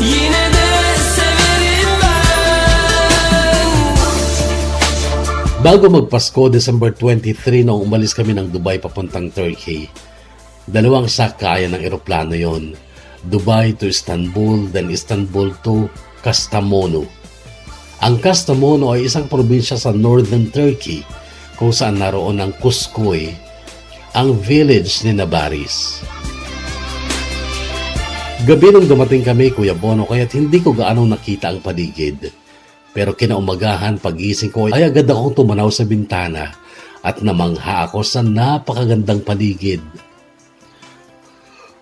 yine de severim ben. Bago magpasko, December 23, noong umalis kami ng Dubai papuntang Turkey, 2 sakayan ng eroplano yon. Dubai to Istanbul, then Istanbul to Kastamonu. Ang Kastamonu ay isang probinsya sa northern Turkey kung saan naroon ang Kuskoy, ang village ni Baris. Gabi nung dumating kami, Kuya Bono, kaya't hindi ko gaano nakita ang paligid. Pero kinaumagahan, pagising ko ay agad akong tumanaw sa bintana at namangha ako sa napakagandang paligid.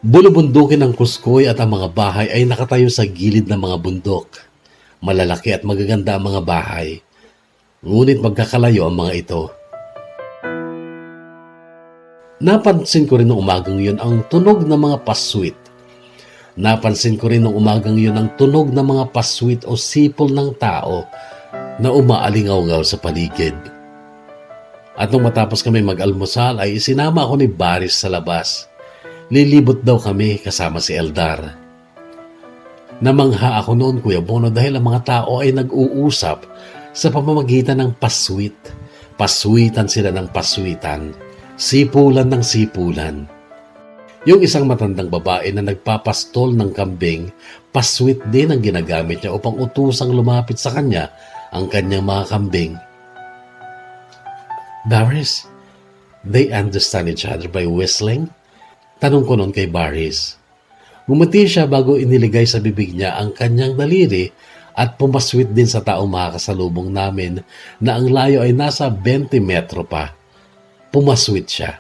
Bulubundukin ng Kuskoy at ang mga bahay ay nakatayo sa gilid ng mga bundok. Malalaki at magaganda ang mga bahay, ngunit magkakalayo ang mga ito. Napansin ko rin noong umagang yun ang tunog ng mga paswit. Napansin ko rin noong umagang yun ang tunog ng mga paswit o sipol ng tao na umaalingaw-ngaw sa paligid. At nung matapos kami mag-almusal ay isinama ako ni Baris sa labas. Lilibot daw kami kasama si Eldar. Namangha ako noon, Kuya Bono, dahil ang mga tao ay nag-uusap sa pamamagitan ng paswit. Paswitan sila ng paswitan. Sipulan ng sipulan. Yung isang matandang babae na nagpapastol ng kambing, paswit din ang ginagamit niya upang utusang lumapit sa kanya ang kanyang mga kambing. Baris, they understand each other by whistling? Tanong ko noon kay Baris. Ngumiti siya bago iniligay sa bibig niya ang kanyang daliri at pumaswit din sa taong makakasalubong namin na ang layo ay nasa 20 metro pa. Pumaswit siya.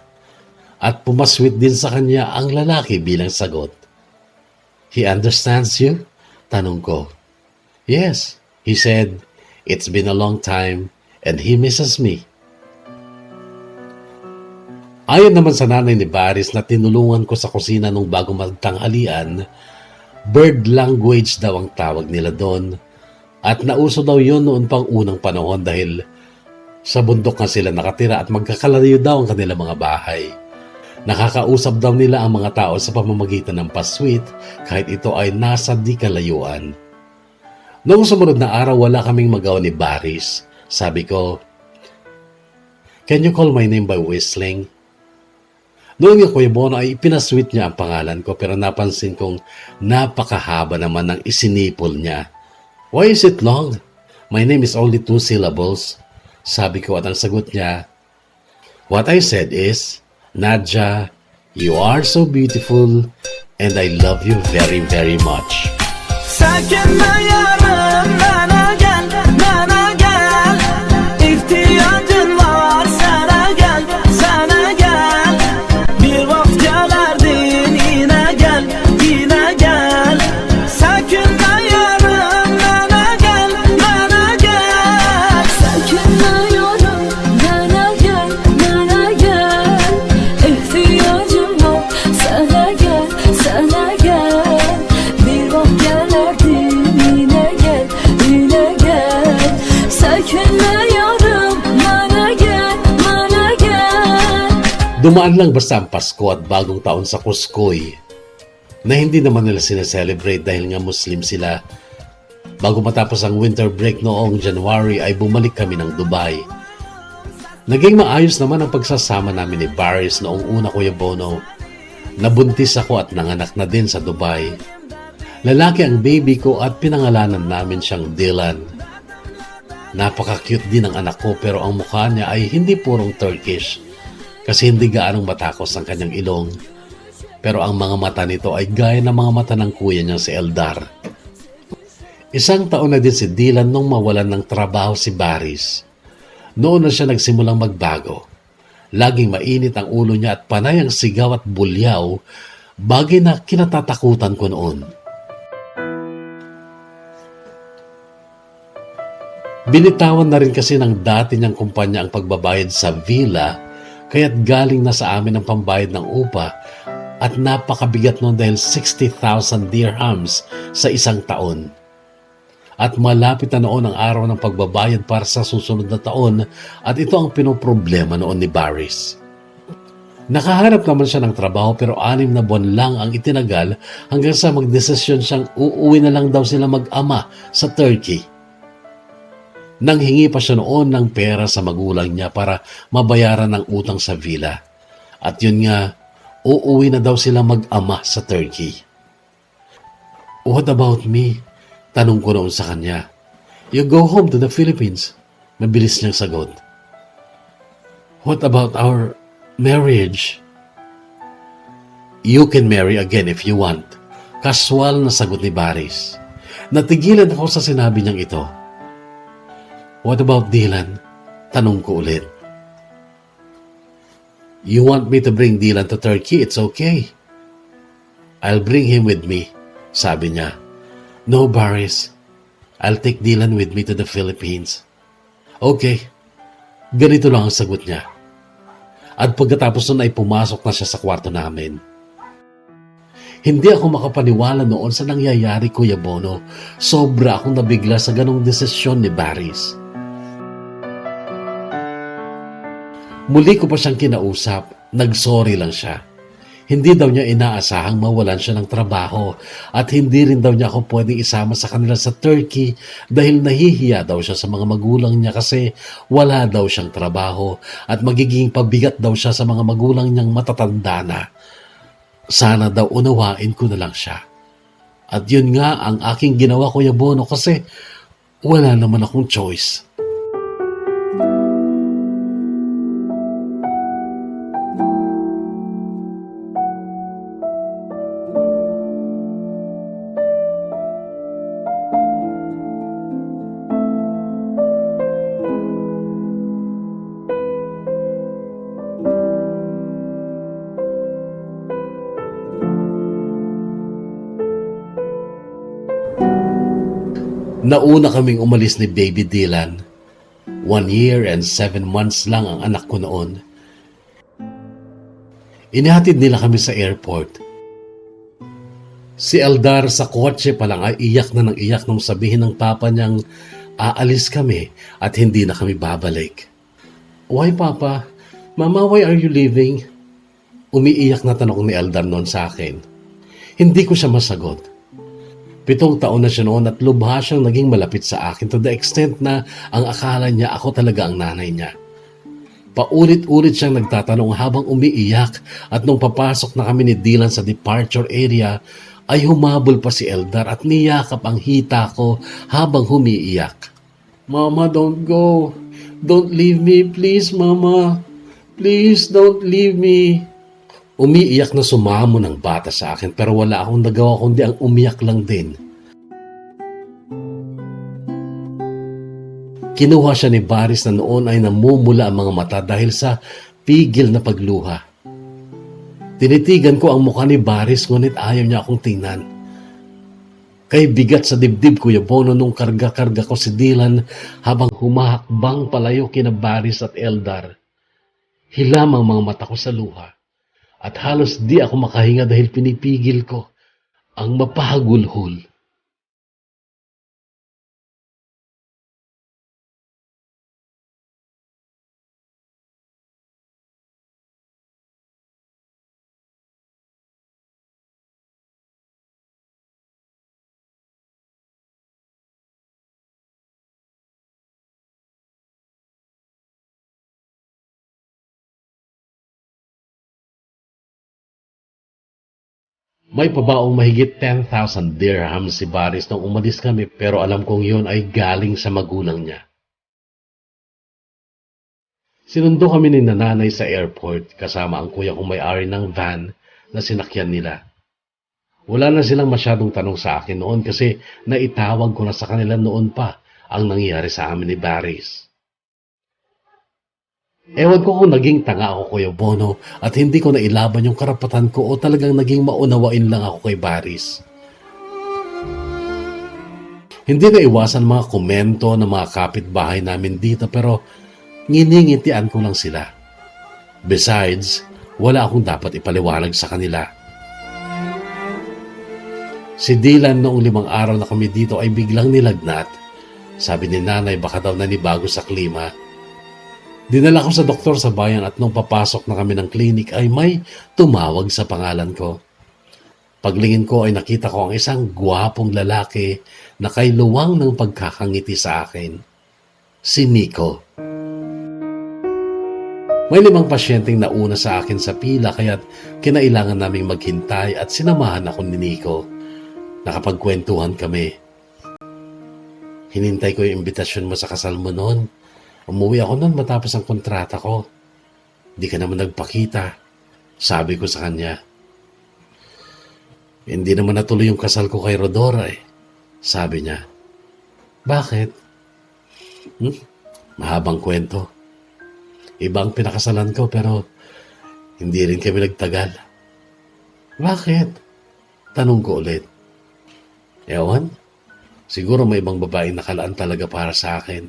At pumaswit din sa kanya ang lalaki bilang sagot. He understands you? Tanong ko. Yes, he said, it's been a long time and he misses me. Ayon naman sa nanay ni Baris na tinulungan ko sa kusina nung bago magtanghalian, bird language daw ang tawag nila doon. At nauso daw yon noon pang unang panahon dahil sa bundok na sila nakatira at magkakalayo daw ang kanilang mga bahay. Nakakausap daw nila ang mga tao sa pamamagitan ng paswit kahit ito ay nasa di kalayuan. Noong sumunod na araw, wala kaming magawa ni Baris. Sabi ko, "Can you call my name by whistling?" Noong yung Kuya Bono ay ipinasweet niya ang pangalan ko pero napansin kong napakahaba naman ng isinipol niya. Why is it long? My name is only 2 syllables. Sabi ko at ang sagot niya, what I said is, Nadja, you are so beautiful and I love you very, very much. Sakinle yarım bana gel, bana gel. İhtiyacın var sana gel, sana gel. Bir vakit gelerdin yine gel, yine gel. Sakinle yarım bana gel, bana gel. Sakinle yarım bana gel, bana gel. İhtiyacım var sana gel, sana gel. Bir vakit gelerdin yine gel, yine gel. Sakinle yarım bana gel, bana gel. Dumaan lang basta ang Pasko at bagong taon sa Kuskoy na hindi naman nila sineselebrate dahil nga Muslim sila. Bago matapos ang winter break noong January ay bumalik kami ng Dubai. Naging maayos naman ang pagsasama namin ni Baris noong una, Kuya Bono. Nabuntis ako at nanganak na din sa Dubai. Lalaki ang baby ko at pinangalanan namin siyang Dylan. Napaka-cute din ang anak ko pero ang mukha niya ay hindi purong Turkish kasi hindi gaanong matakos ang kanyang ilong. Pero ang mga mata nito ay gaya ng mga mata ng kuya niya si Eldar. Isang taon na din si Dylan nung mawalan ng trabaho si Baris. Noon na siya nagsimulang magbago. Laging mainit ang ulo niya at panay ang sigaw at bulyaw Bagay na kinatatakutan ko noon. Binitawan na rin kasi ng dati niyang kumpanya ang pagbabayad sa villa, kaya't galing na sa amin ang pambayad ng upa at napakabigat noon dahil 60,000 dirhams sa isang taon. At malapit na noon ang araw ng pagbabayad para sa susunod na taon at ito ang pinoproblema noon ni Baris. Nakahanap naman siya ng trabaho pero 6 na buwan lang ang itinagal hanggang sa magdesisyon siyang uuwi na lang daw sila mag-ama sa Turkey. Nanghingi pa siya noon ng pera sa magulang niya para mabayaran ang utang sa villa. At yun nga, uuwi na daw sila mag-ama sa Turkey. What about me? Tanong ko noon sa kanya. You go home to the Philippines. Mabilis niyang sagot. What about our marriage? You can marry again if you want. Kaswal na sagot ni Baris. Natigilan ako sa sinabi niyang ito. What about Dylan? Tanong ko ulit. You want me to bring Dylan to Turkey? It's okay. I'll bring him with me, sabi niya. No, Baris. I'll take Dylan with me to the Philippines. Okay. Ganito lang ang sagot niya. At pagkatapos nun ay pumasok na siya sa kwarto namin. Hindi ako makapaniwala noon sa nangyayari, Kuya Bono. Sobra akong nabigla sa ganong desisyon ni Baris. Muli ko pa siyang kinausap, nagsorry lang siya. Hindi daw niya inaasahang mawalan siya ng trabaho at hindi rin daw niya ako pwedeng isama sa kanila sa Turkey dahil nahihiya daw siya sa mga magulang niya kasi wala daw siyang trabaho at magiging pabigat daw siya sa mga magulang niyang matatanda na. Sana daw unawain ko na lang siya. At yun nga ang aking ginawa, Kuya Bono, kasi wala naman akong choice. Nauna kaming umalis ni Baby Dylan. 1 year and 7 months lang ang anak ko noon. Inihatid nila kami sa airport. Si Eldar sa kotse pa lang ay iyak na ng iyak nung sabihin ng papa niyang aalis kami at hindi na kami babalik. Why, Papa? Mama, why are you leaving? Umiiyak na tanong ni Eldar noon sa akin. Hindi ko siya masagot. 7 taon na siya noon at lubha siyang naging malapit sa akin to the extent na ang akala niya ako talaga ang nanay niya. Paulit-ulit siyang nagtatanong habang umiiyak at nung papasok na kami ni Dylan sa departure area ay humabol pa si Eldar at niyakap ang hita ko habang humiiyak. Mama, don't go. Don't leave me, please, Mama. Please, don't leave me. Umiiyak na sumamo ng bata sa akin pero wala akong nagawa kundi ang umiyak lang din. Kinuha siya ni Baris na noon ay namumula ang mga mata dahil sa pigil na pagluha. Tinitigan ko ang mukha ni Baris ngunit ayaw niya akong tingnan. Kay bigat sa dibdib, Kuya Bono, nung karga-karga ko si Dylan habang humahakbang palayo kina Baris at Eldar. Hilam ang mga mata ko sa luha. At halos di ako makahinga dahil pinipigil ko ang mapahagulhol. May pabaong mahigit 10,000 dirhams si Baris nung umalis kami pero alam kong yun ay galing sa magulang niya. Sinundo kami ni nanay sa airport kasama ang kuya kong may-ari ng van na sinakyan nila. Wala na silang masyadong tanong sa akin noon kasi naitawag ko na sa kanila noon pa ang nangyari sa amin ni Baris. Ewan ko kung naging tanga ako, Kuya Bono, at hindi ko nailaban yung karapatan ko o talagang naging maunawain lang ako kay Baris. Hindi na iwasan mga komento ng mga kapitbahay namin dito pero nginingitian ko lang sila. Besides, wala akong dapat ipaliwanag sa kanila. Si Dylan noong 5 araw na kami dito ay biglang nilagnat. Sabi ni nanay baka daw nanibago sa klima. Dinala ko sa doktor sa bayan at nung papasok na kami ng klinik ay may tumawag sa pangalan ko. Paglingin ko ay nakita ko ang isang gwapong lalaki na kay luwang ng pagkakangiti sa akin. Si Nico. May 5 pasyenteng nauna sa akin sa pila kaya't kinailangan naming maghintay at sinamahan ako ni Nico. Nakapagkwentuhan kami. Hinintay ko yung imbitasyon mo sa kasal mo noon. Umuwi ako noon matapos ang kontrata ko. Di ka naman nagpakita. Sabi ko sa kanya. Hindi naman natuloy yung kasal ko kay Rodora eh. Sabi niya. Bakit? Mahabang kwento. Ibang pinakasalan ko pero hindi rin kami nagtagal. Bakit? Tanong ko ulit. Ewan, siguro may ibang babaeng nakalaan talaga para sa akin.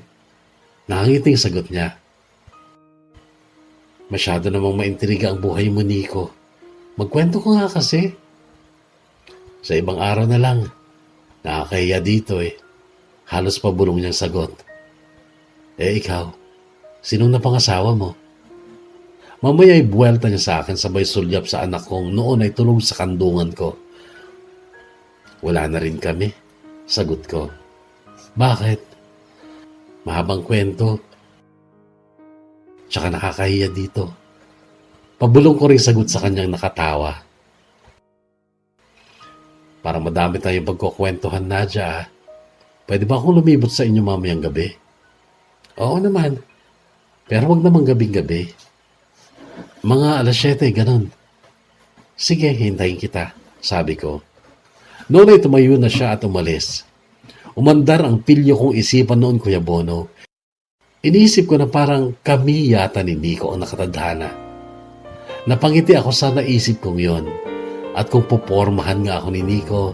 Nakangiting sagot niya. Masyado namang maintriga ang buhay mo, Nico. Magkwento ko nga kasi. Sa ibang araw na lang. Nakakahiya dito eh. Halos pabulong niyang sagot. Ikaw, sinong napangasawa mo? Mamaya ay buwelta niya sa akin sabay sulyap sa anak kong noon ay tulog sa kandungan ko. Wala na rin kami. Sagot ko. Bakit? Mahabang kwento. Tsaka nakakahiya dito. Pabulong ko rin sagot sa kanyang nakatawa. Para madami tayong pagkukwentuhan, Nadia. Pwede ba akong lumibot sa inyo mamayang gabi? Oo naman. Pero wag naman gabing-gabi. Mga 7:00, ganun. Sige, hintayin kita, sabi ko. Noon ay tumayo na siya at umalis. Umandar ang pilyo kong isipan noon, Kuya Bono. Iniisip ko na parang kami yata ni Nico ang nakatadhana. Napangiti ako sa naisip kong yon. At kung pupormahan nga ako ni Nico,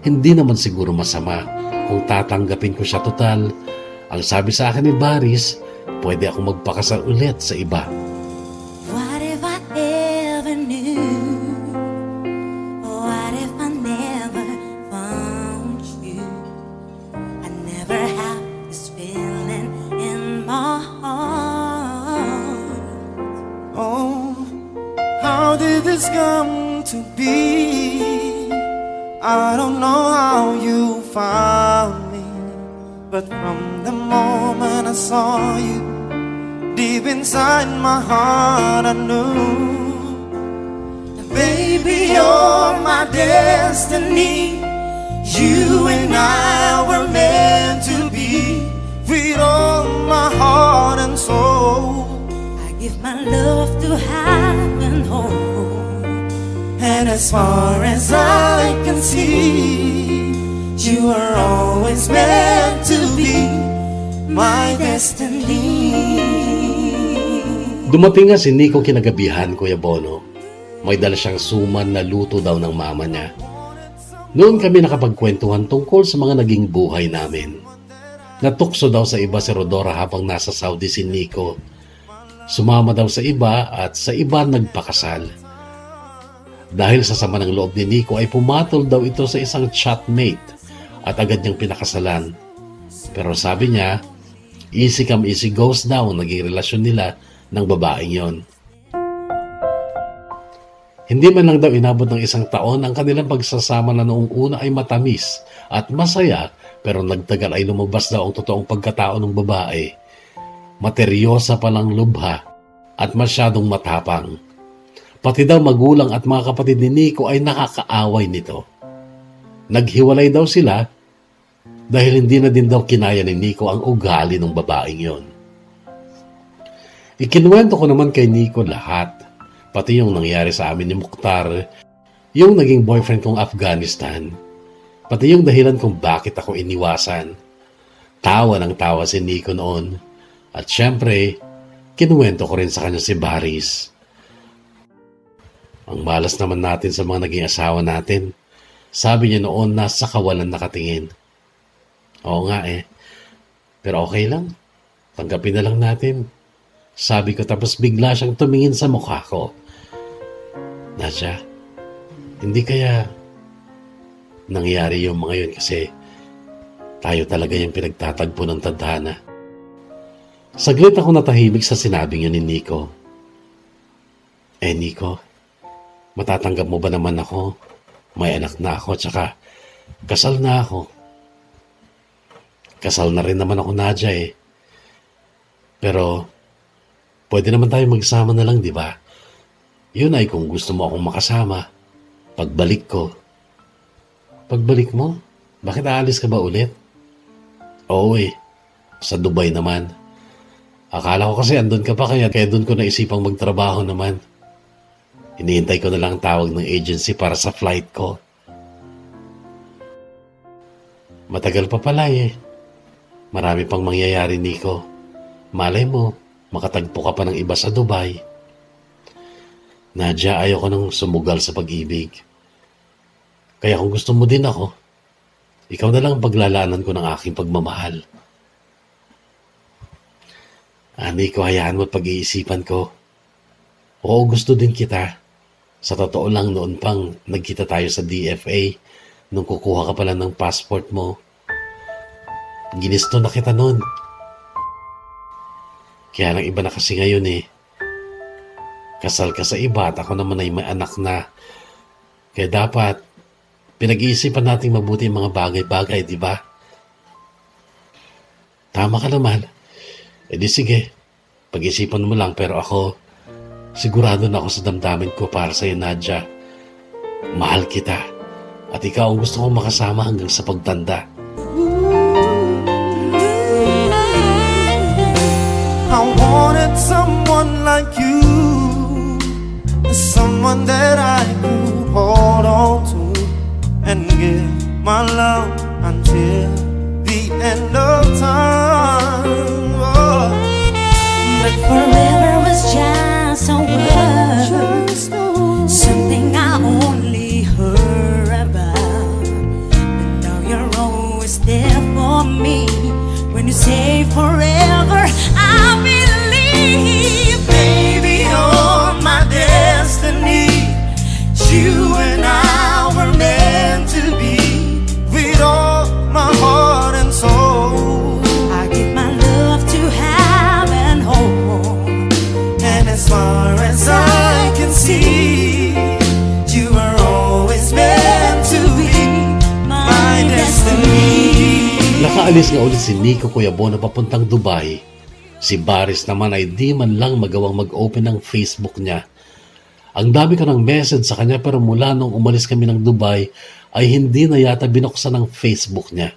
hindi naman siguro masama kung tatanggapin ko siya total. Ang sabi sa akin ni Baris, pwede ako magpakasal ulit sa iba. What if I ever knew? What if I never found you? I never have this feeling in my heart. Oh, how did this come to be? I don't know how you found me, but from the moment I saw you, deep inside my heart I knew, baby, you're my destiny. You and I were meant to be. With all my heart and soul, I give my love to have and hold. and as far as I can see, you are always meant to be my destiny. Dumating nga si Nico kinagabihan, Kuya Bono. May dala siyang suman na luto daw ng mama niya. Noon kami nakapagkwentuhan tungkol sa mga naging buhay namin. Natukso daw sa iba si Rodora habang nasa Saudi si Nico. Sumama daw sa iba at sa iba nagpakasal. Dahil sa sama ng loob ni Nico ay pumatol daw ito sa isang chatmate at agad niyang pinakasalan. Pero sabi niya, easy come easy goes daw naging relasyon nila ng babaeng yon. Hindi man lang daw inabot ng 1 taon ang kanilang pagsasama na noong una ay matamis at masaya pero nagtagal ay lumabas daw ang totoong pagkatao ng babae. Materyosa palang lubha at masyadong matapang. Pati daw magulang at mga kapatid ni Nico ay nakakaaway nito. Naghiwalay daw sila dahil hindi na din daw kinaya ni Nico ang ugali ng babaeng yon. Ikinuwento ko naman kay Nico lahat, pati yung nangyari sa amin ni Mukhtar, yung naging boyfriend kong Afghanistan, pati yung dahilan kung bakit ako iniwasan. Tawa ng tawa si Nico noon. At syempre, kinuwento ko rin sa kanya si Baris. Ang malas naman natin sa mga naging asawa natin. Sabi niya noon nasa kawalan nakatingin. Oo nga eh. Pero okay lang. Tanggapin na lang natin. Sabi ko tapos bigla siyang tumingin sa mukha ko. Nadja, hindi kaya nangyari yung mga yun kasi tayo talaga yung pinagtatagpo ng tadhana. Saglit ako natahimik sa sinabing yun ni Nico. Nico, matatanggap mo ba naman ako? May anak na ako, tsaka kasal na ako. Kasal na rin naman ako, Nadja eh. Pero, pwede naman tayo magsama na lang, di ba? Yun ay kung gusto mo akong makasama. Pagbalik ko. Pagbalik mo? Bakit aalis ka ba ulit? Oo eh, sa Dubai naman. Akala ko kasi andun ka pa kaya doon ko naisipang magtrabaho naman. Hinihintay ko na lang tawag ng agency para sa flight ko. Matagal pa pala eh. Marami pang mangyayari, Nico. Malay mo, makatagpo ka pa ng iba sa Dubai. Nadja, ayoko nang sumugal sa pag-ibig. Kaya kung gusto mo din ako, ikaw na lang ang paglalaanan ko ng aking pagmamahal. Nico, hayaan mo pag-iisipan ko. Oo, gusto din kita. Sa totoo lang noon pang nagkita tayo sa DFA nung kukuha ka pala ng passport mo. Ginisto na kita noon. Kaya lang iba na kasi ngayon eh. Kasal ka sa iba at ako naman ay may anak na. Kaya dapat pinag-iisipan natin mabuti ang mga bagay-bagay, di ba? Tama ka naman. Di sige, pag-isipan mo lang pero ako, sigurado na ako sa damdamin ko para sa'yo, Nadja. Mahal kita at ikaw ang gusto kong makasama hanggang sa pagtanda. I wanted someone like you, someone that I could hold on to and give my love until the end of time. Oh. But forever was just a word, Just a word. something I only heard about. But now you're always there for me. When you say forever, I believe, Baby, you're my destiny. You and I were meant to be. With all my heart and soul. I give my love to have and hold. And as far as I can see, you were always meant to be my destiny. Nakaalis nga ulit si Nico Kuya Bono papuntang Dubai. Si Baris naman ay di man lang magawang mag-open ng Facebook niya. Ang dami ko ng message sa kanya pero mula nung umalis kami ng Dubai ay hindi na yata binuksan ng Facebook niya.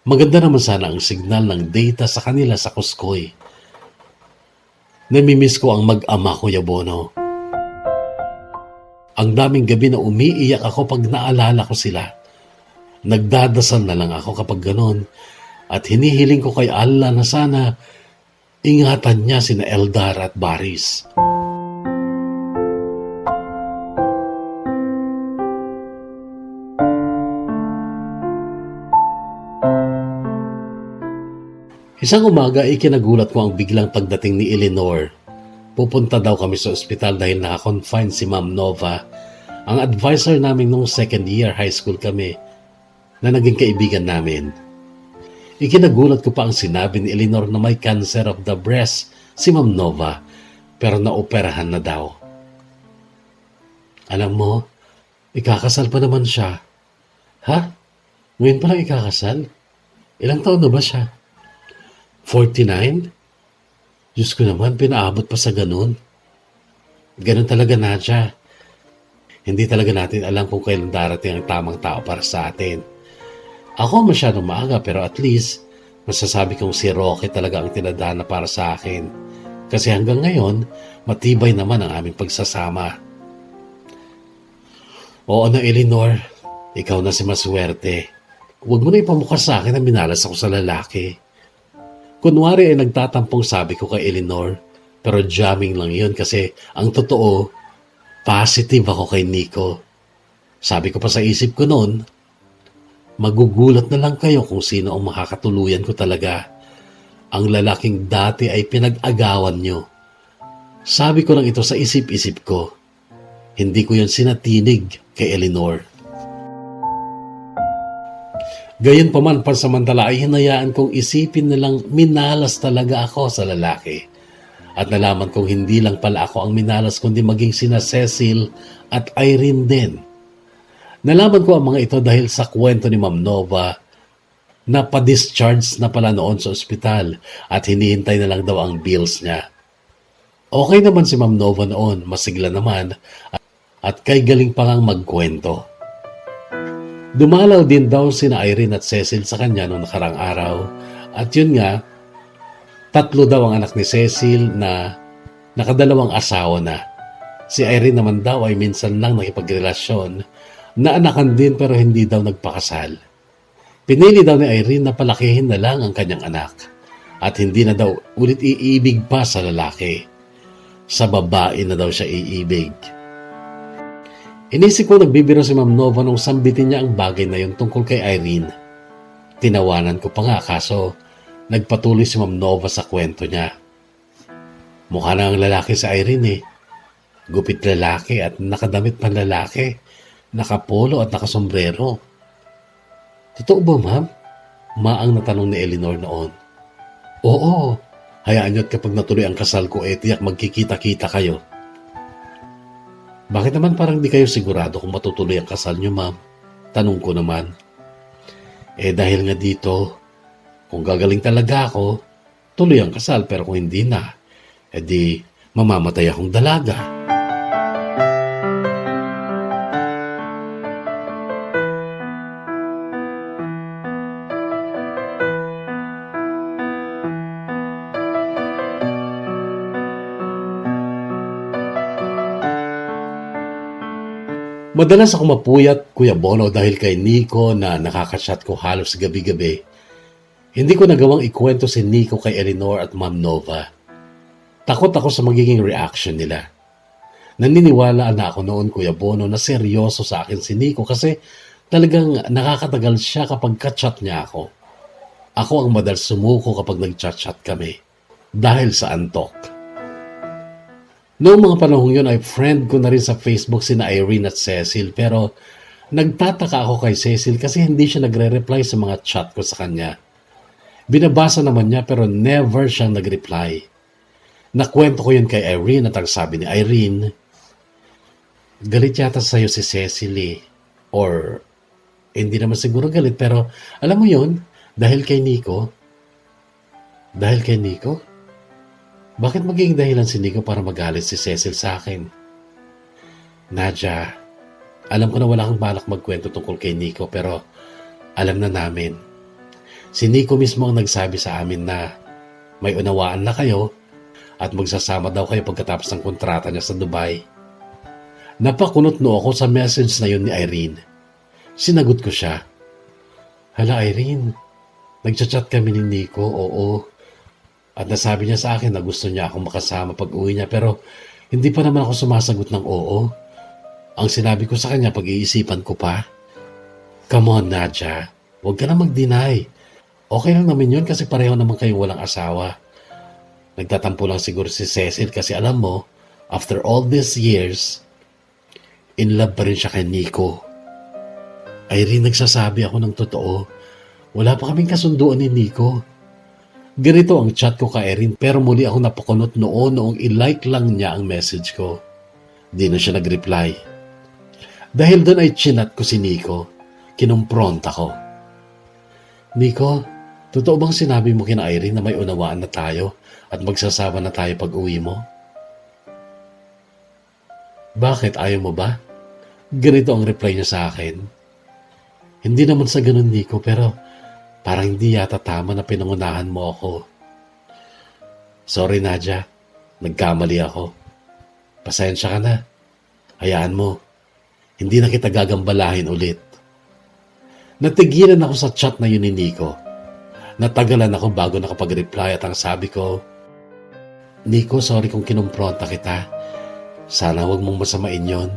Maganda naman sana ang signal ng data sa kanila sa Kuskoy. Namimiss ko ang mag-ama, Kuya Bono. Ang daming gabi na umiiyak ako pag naalala ko sila. Nagdadasal na lang ako kapag ganon at hinihiling ko kay Allah na sana ingatan niya sina Eldar at Baris. Isang umaga ay kinagulat ko ang biglang pagdating ni Eleanor. Pupunta daw kami sa ospital dahil naka-confine si Ma'am Nova, ang advisor namin nung second year high school kami, na naging kaibigan namin. Ikinagulat ko pa ang sinabi ni Eleanor na may cancer of the breast si Ma'am Nova, pero naoperahan na daw. Alam mo, ikakasal pa naman siya. Ha? Ngayon pa lang ikakasal? Ilang taon na ba siya? 49? Diyos ko naman, pinaabot pa sa ganun. Ganun talaga, Nadja. Hindi talaga natin alam kung kailan darating ang tamang tao para sa atin. Ako masyadong maaga pero at least masasabi kong si Rocky talaga ang tinadhana para sa akin. Kasi hanggang ngayon, matibay naman ang aming pagsasama. Oo na, Eleanor. Ikaw na si maswerte. Huwag mo na ipamukha sa akin na minalas ako sa lalaki. Kunwari ay nagtatampong sabi ko kay Eleanor, pero jamming lang yun kasi ang totoo, positive ako kay Nico. Sabi ko pa sa isip ko noon, magugulat na lang kayo kung sino ang makakatuluyan ko talaga. Ang lalaking dati ay pinag-agawan nyo. Sabi ko lang ito sa isip-isip ko. Hindi ko yun sinatinig kay Eleanor. Gayon pa man, pansamantala ay hinayaan kong isipin nilang minalas talaga ako sa lalaki. At nalaman kong hindi lang pala ako ang minalas kundi maging sina Cecil at Irene din. Nalaman ko ang mga ito dahil sa kwento ni Ma'am Nova na pa-discharge na pala noon sa ospital at hinihintay na lang daw ang bills niya. Okay naman si Ma'am Nova noon, masigla naman at kay galing pa ngang magkwento. Dumalaw din daw sina Irene at Cecil sa kanya noong nakarang araw at yun nga, 3 daw ang anak ni Cecil na nakadalawang asawa na. Si Irene naman daw ay minsan lang nakipagrelasyon na anakan din pero hindi daw nagpakasal. Pinili daw ni Irene na palakihin na lang ang kanyang anak at hindi na daw ulit iibig pa sa lalaki. Sa babae na daw siya iibig. Inisip ko nagbibiro si Ma'am Nova nung sambitin niya ang bagay na yun tungkol kay Irene. Tinawanan ko pa nga kaso nagpatuloy si Ma'am Nova sa kwento niya. Mukha na ang lalaki sa Irene eh. Gupit lalaki at nakadamit pan lalaki. Nakapolo at nakasombrero. Totoo ba, ma'am? Maang natanong ni Eleanor noon. Oo. Hayaan niyo't kapag natuloy ang kasal ko, tiyak magkikita-kita kayo. Bakit naman parang di kayo sigurado kung matutuloy ang kasal niyo, ma'am? Tanong ko naman. Dahil nga dito, kung gagaling talaga ako, tuloy ang kasal pero kung hindi na, di mamamatay akong dalaga. Madalas ako mapuyat, Kuya Bono, dahil kay Nico na nakakachat ko halos gabi-gabi. Hindi ko nagawang ikwento si Nico kay Eleanor at Ma'am Nova. Takot ako sa magiging reaction nila. Naniniwala na ako noon, Kuya Bono, na seryoso sa akin si Nico kasi talagang nakakatagal siya kapag kachat niya ako. Ako ang madalas sumuko kapag nag-chat-chat kami dahil sa antok. Noong mga panahong yun ay friend ko na rin sa Facebook sina Irene at Cecil pero nagtataka ako kay Cecil kasi hindi siya nagre-reply sa mga chat ko sa kanya. Binabasa naman niya pero never siyang nag-reply. Nakwento ko yun kay Irene at ang sabi ni Irene, galit yata sa'yo si Cecil eh. Or hindi naman siguro galit pero alam mo yun, dahil kay Nico. Dahil kay Nico? Bakit magiging dahilan si Nico para magalit si Cecil sa akin? Nadia, alam ko na wala kang balak magkwento tungkol kay Nico pero alam na namin. Si Nico mismo ang nagsabi sa amin na may unawaan na kayo at magsasama daw kayo pagkatapos ng kontrata niya sa Dubai. Napakunot no ako sa message na yun ni Irene. Sinagot ko siya. Hala Irene, nagchat-chat kami ni Nico, oo. At nasabi niya sa akin na gusto niya akong makasama pag uwi niya pero hindi pa naman ako sumasagot ng oo. Ang sinabi ko sa kanya pag-iisipan ko pa. Come on Nadia, huwag ka na mag-deny. Okay lang naman yun kasi pareho naman kayong walang asawa. Nagtatampo lang siguro si Cecil kasi alam mo, after all these years, in love pa rin siya kay Nico. Irene, nagsasabi ako ng totoo. Wala pa kaming kasunduan ni Nico. Ganito ang chat ko kay Irene pero muli ako napakunot noong i-like lang niya ang message ko. Di na siya nag-reply. Dahil doon ay chinat ko si Nico. Kinumpronta ko. Nico, totoo bang sinabi mo kina Irene na may unawaan na tayo at magsasama na tayo pag uwi mo? Bakit ayaw mo ba? Ganito ang reply niya sa akin. Hindi naman sa ganun Nico pero parang hindi yata tama na pinangunahan mo ako. Sorry Nadia, nagkamali ako. Pasensya ka na. Hayaan mo, hindi na kita gagambalahin ulit. Natigilan ako sa chat na yun ni Nico. Natagalan ako bago nakapag-reply at ang sabi ko, Nico, sorry kung kinumpronta kita. Sana wag mong masamain yon.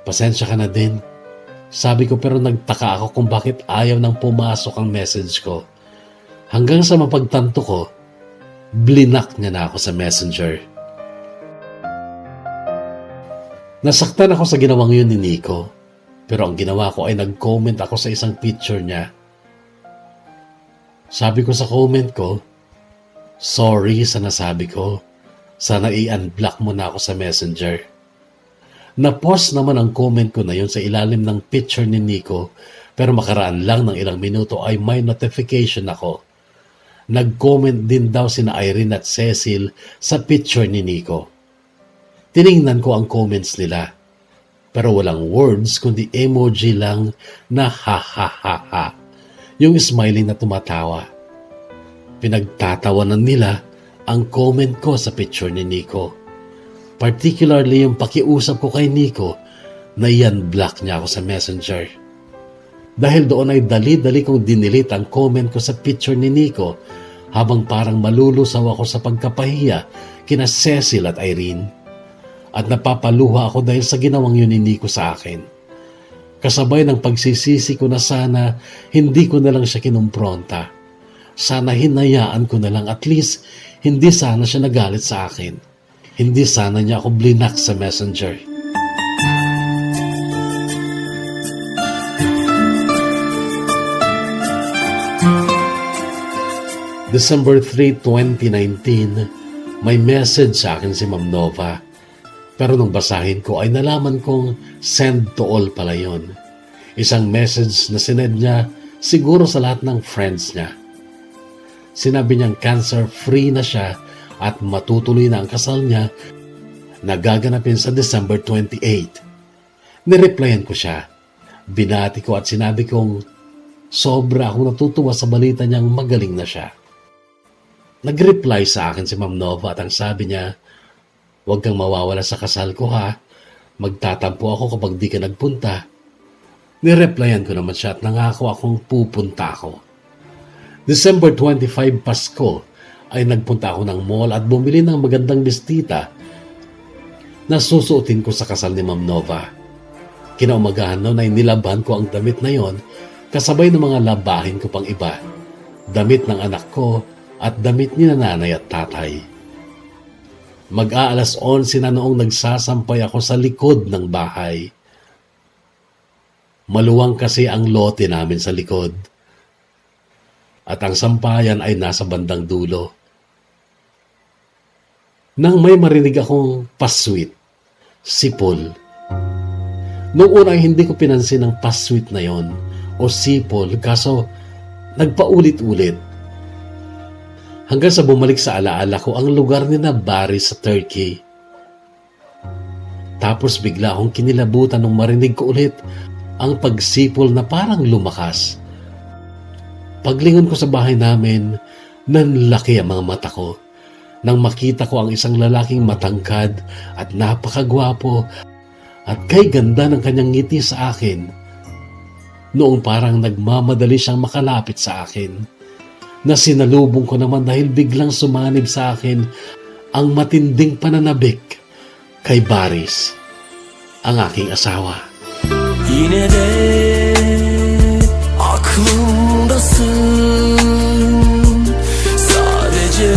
Pasensya ka na din. Sabi ko pero nagtaka ako kung bakit ayaw nang pumasok ang message ko. Hanggang sa mapagtanto ko, blinak niya na ako sa messenger. Nasaktan ako sa ginawang yun ni Nico. Pero ang ginawa ko ay nag-comment ako sa isang picture niya. Sabi ko sa comment ko, sorry sa nasabi ko. Sana i-unblock mo na ako sa messenger. Na-post naman ang comment ko na yun sa ilalim ng picture ni Nico, pero makaraan lang ng ilang minuto ay may notification ako. Nag-comment din daw sina Irene at Cecil sa picture ni Nico. Tiningnan ko ang comments nila, pero walang words kundi emoji lang na ha ha ha ha, yung smiling na tumatawa. Pinagtatawanan nila ang comment ko sa picture ni Nico. Particularly yung pakiusap ko kay Nico na i-unblock niya ako sa messenger. Dahil doon ay dali-dali kong dinilit ang comment ko sa picture ni Nico habang parang malulusaw ako sa pagkapahiya kina Cecil at Irene. At napapaluha ako dahil sa ginawang yun ni Nico sa akin. Kasabay ng pagsisisi ko na sana hindi ko na lang siya kinumpronta. Sana hinayaan ko na lang, at least hindi sana siya nagalit sa akin. Hindi sana niya ako blinak sa messenger. December 3, 2019, may message sa akin si Ma'am Nova. Pero nung basahin ko ay nalaman kong send to all pala yun. Isang message na sinend niya siguro sa lahat ng friends niya. Sinabi niyang cancer-free na siya at matutuloy na ang kasal niya na gaganapin sa December 28. Nireplyan ko siya. Binati ko at sinabi kong sobra akong natutuwa sa balita niyang magaling na siya. Nag-reply sa akin si Ma'am Nova at ang sabi niya, huwag kang mawawala sa kasal ko ha. Magtatampo ako kapag di ka nagpunta. Nireplyan ko naman siya at nangako akong pupunta ako. December 25 Pasko ay nagpunta ako ng mall at bumili ng magandang bestita na susuotin ko sa kasal ni Ma'am Nova. Kinaumagahan noon ay nilaban ko ang damit na yon kasabay ng mga labahin ko pang iba. Damit ng anak ko at damit ni nanay at tatay. Mag-aalas 11 na noong nagsasampay ako sa likod ng bahay. Maluwang kasi ang lote namin sa likod. At ang sampayan ay nasa bandang dulo. Nang may marinig akong pasweet, sipol. Noong una ay hindi ko pinansin ang pasweet na yon o sipol, kaso nagpaulit-ulit. Hanggang sa bumalik sa alaala ko ang lugar ni na Baris sa Turkey. Tapos bigla akong kinilabutan nung marinig ko ulit ang pagsipol na parang lumakas. Paglingon ko sa bahay namin, nanlaki ang mga mata ko nang makita ko ang isang lalaking matangkad at napakagwapo at kay ganda ng kanyang ngiti sa akin. Noong parang nagmamadali siyang makalapit sa akin, na sinalubong ko naman dahil biglang sumanib sa akin ang matinding pananabik kay Baris, ang aking asawa. Yine de aklımdasın, sadece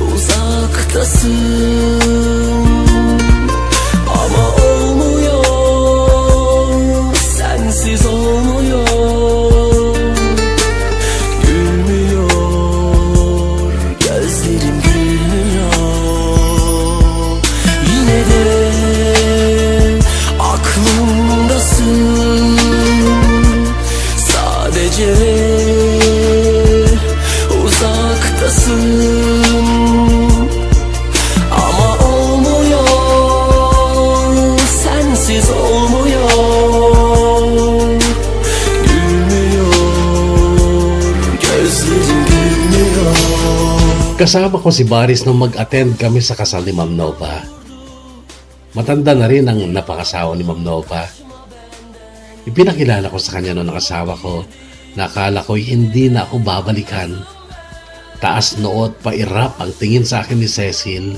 uzaktasın. Ama olmuyor, sensiz olmuyor. Gülmüyor, gözlerim gülmüyor. Yine de aklımdasın, sadece uzaktasın. Ama olmuyor, sensiz olmuyor. Gülmüyor, gözlerim gülmüyor. Kasama ko si Baris nung mag-attend kami sa kasal ni Ma'am Nova. Matanda na rin ang napakasawa ni Ma'am Nova. Ipinakilala ko sa kanya noon ang asawa ko Nakala ko'y hindi na ako babalikan. Taas noot pairap ang tingin sa akin ni Cecil.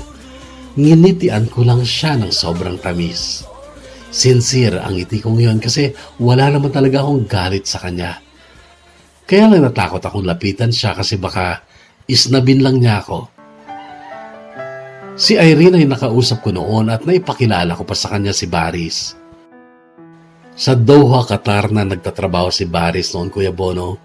Nginitian ko lang siya ng sobrang tamis. Sincere ang ngiti kong yun kasi wala naman talaga akong galit sa kanya. Kaya lang natakot akong lapitan siya kasi baka isnabin lang niya ako. Si Irene ay nakausap ko noon at naipakilala ko pa sa kanya si Baris. Sa Doha, Qatar na nagtatrabaho si Baris noon, Kuya Bono.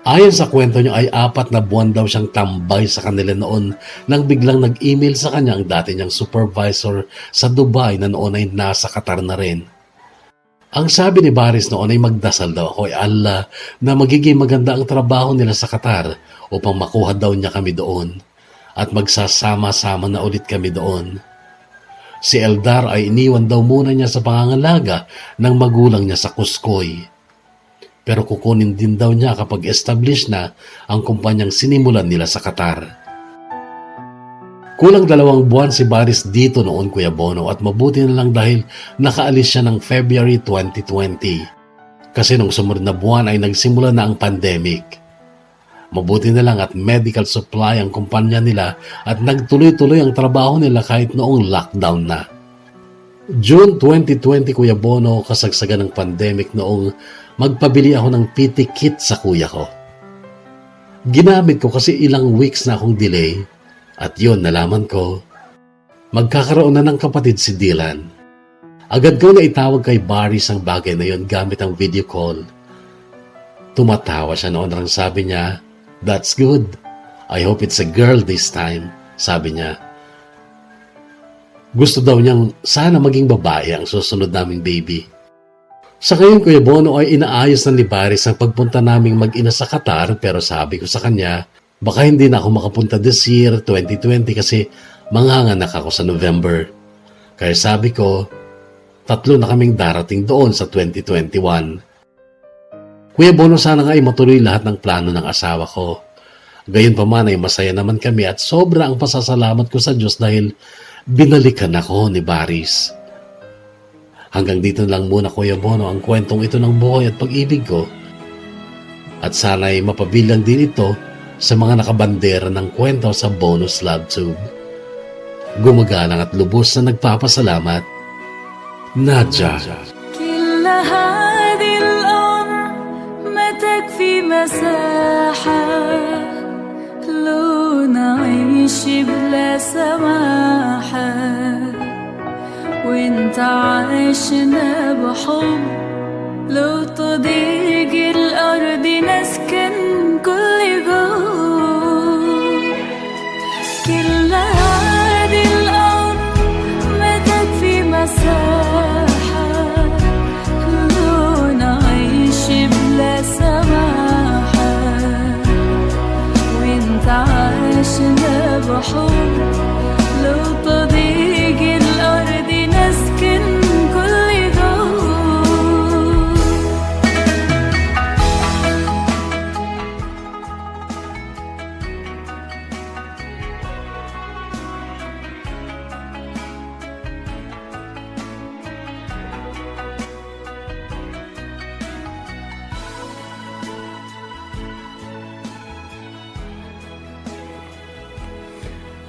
Ayon sa kwento niya ay 4 na buwan daw siyang tambay sa kanila noon nang biglang nag-email sa kanya ang dati niyang supervisor sa Dubai na noon ay nasa Qatar na rin. Ang sabi ni Baris noon ay magdasal daw ako ay Allah na magiging maganda ang trabaho nila sa Qatar upang makuha daw niya kami doon at magsasama-sama na ulit kami doon. Si Eldar ay iniwan daw muna niya sa pangangalaga ng magulang niya sa Kuskoy. Pero kukunin din daw niya kapag established na ang kumpanyang sinimulan nila sa Qatar. Kulang 2 buwan si Baris dito noon, Kuya Bono, at mabuti na lang dahil nakaalis siya ng February 2020. Kasi nung sumunod na buwan ay nagsimula na ang pandemic. Mabuti na lang at medical supply ang kumpanya nila at nagtuloy-tuloy ang trabaho nila kahit noong lockdown na. June 2020, Kuya Bono, kasagsagan ng pandemic noong magpabili ako ng PT kit sa kuya ko. Ginamit ko kasi ilang weeks na akong delay at yun nalaman ko, magkakaroon na ng kapatid si Dylan. Agad ko na itawag kay Baris ang bagay na yun gamit ang video call. Tumatawa siya noon ang sabi niya, "That's good. I hope it's a girl this time," sabi niya. Gusto daw niyang sana maging babae ang susunod naming baby. Sa ngayon, Kuya Bono, ay inaayos na ni Baris ang pagpunta naming mag-ina sa Qatar pero sabi ko sa kanya, baka hindi na ako makapunta this year, 2020 kasi manganganak ako sa November. Kaya sabi ko, 3 na kaming darating doon sa 2021. Kuya Bono, sana nga ay matuloy lahat ng plano ng asawa ko. Gayon pa man ay masaya naman kami at sobra ang pasasalamat ko sa Diyos dahil binalikan ako ni Baris. Hanggang dito lang muna, Kuya Bono, ang kwentong ito ng buhay at pag-ibig ko. At sana ay mapabilang din ito sa mga nakabandera ng kwento sa Bonus Love Tube. Gumagalang at lubos na nagpapasalamat, Nadja. كل هذه الأرض ما تكفي مساحة لو نعيش بلا سماحة وانت عايشنا بحب لو تضيق الأرض نسكن كل جوع كل هذه الأرض ما تكفي مساحة لو نعيش بلا سماحة وانت عايشنا بحب لو تضيق الأرض نسكن كل جوع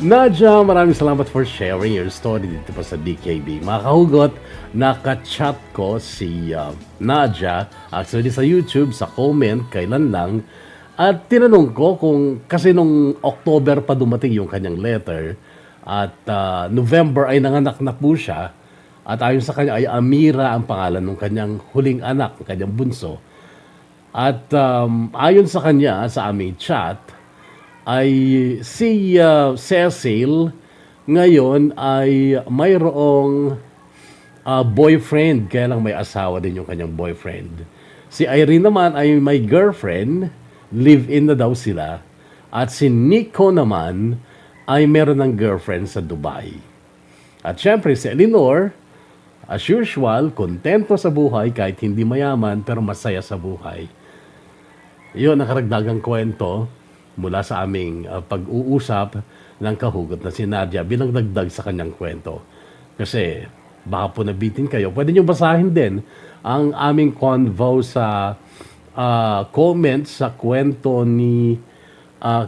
Nadja, maraming salamat for sharing your story dito pa sa DKB. Mga kahugot, naka-chat ko si Nadja, actually sa YouTube, sa comment, kailan lang. At tinanong ko kung, kasi nung October pa dumating yung kanyang letter, at November ay nanganak na po siya, at ayon sa kanya ay Amira ang pangalan ng kanyang huling anak, ng kanyang bunso. At ayon sa kanya, sa aming chat, ay si Cecil ngayon ay mayroong boyfriend, kaya lang may asawa din yung kanyang boyfriend. Si Irene naman ay may girlfriend, live-in na daw sila. At si Nico naman ay meron ng girlfriend sa Dubai. At syempre si Eleanor, as usual, kontento sa buhay kahit hindi mayaman pero masaya sa buhay. Yun ang karagdagang kwento mula sa aming pag-uusap ng kahugot na si Nadja bilang dagdag sa kanyang kwento. Kasi baka po nabitin kayo. Pwede nyo basahin din ang aming convo sa comment sa kwento ni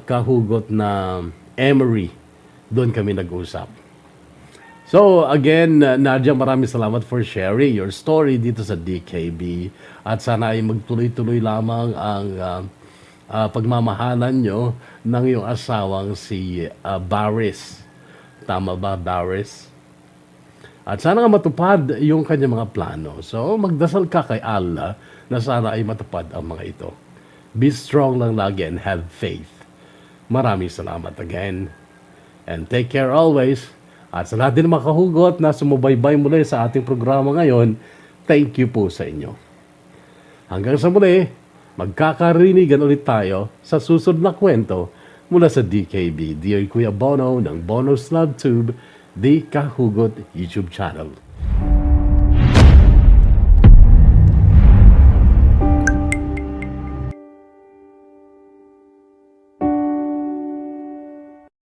kahugot na Emery. Doon kami nag-usap. So again, Nadia, maraming salamat for sharing your story dito sa DKB. At sana ay magtuloy-tuloy lamang ang pagmamahalan nyo ng iyong asawang si Baris. Tama ba, Baris? At sana nga matupad yung kanyang mga plano. So magdasal ka kay Allah na sana ay matupad ang mga ito. Be strong lang lagi and have faith. Maraming salamat again. And take care always. At sa lahat din mga kahugot na sumubaybay muli sa ating programa ngayon, thank you po sa inyo. Hanggang sa muli, magkakarinigan ulit tayo sa susunod na kwento mula sa DKB, Dear Kuya Bono ng Bono's Love Tube, The Kahugot YouTube channel.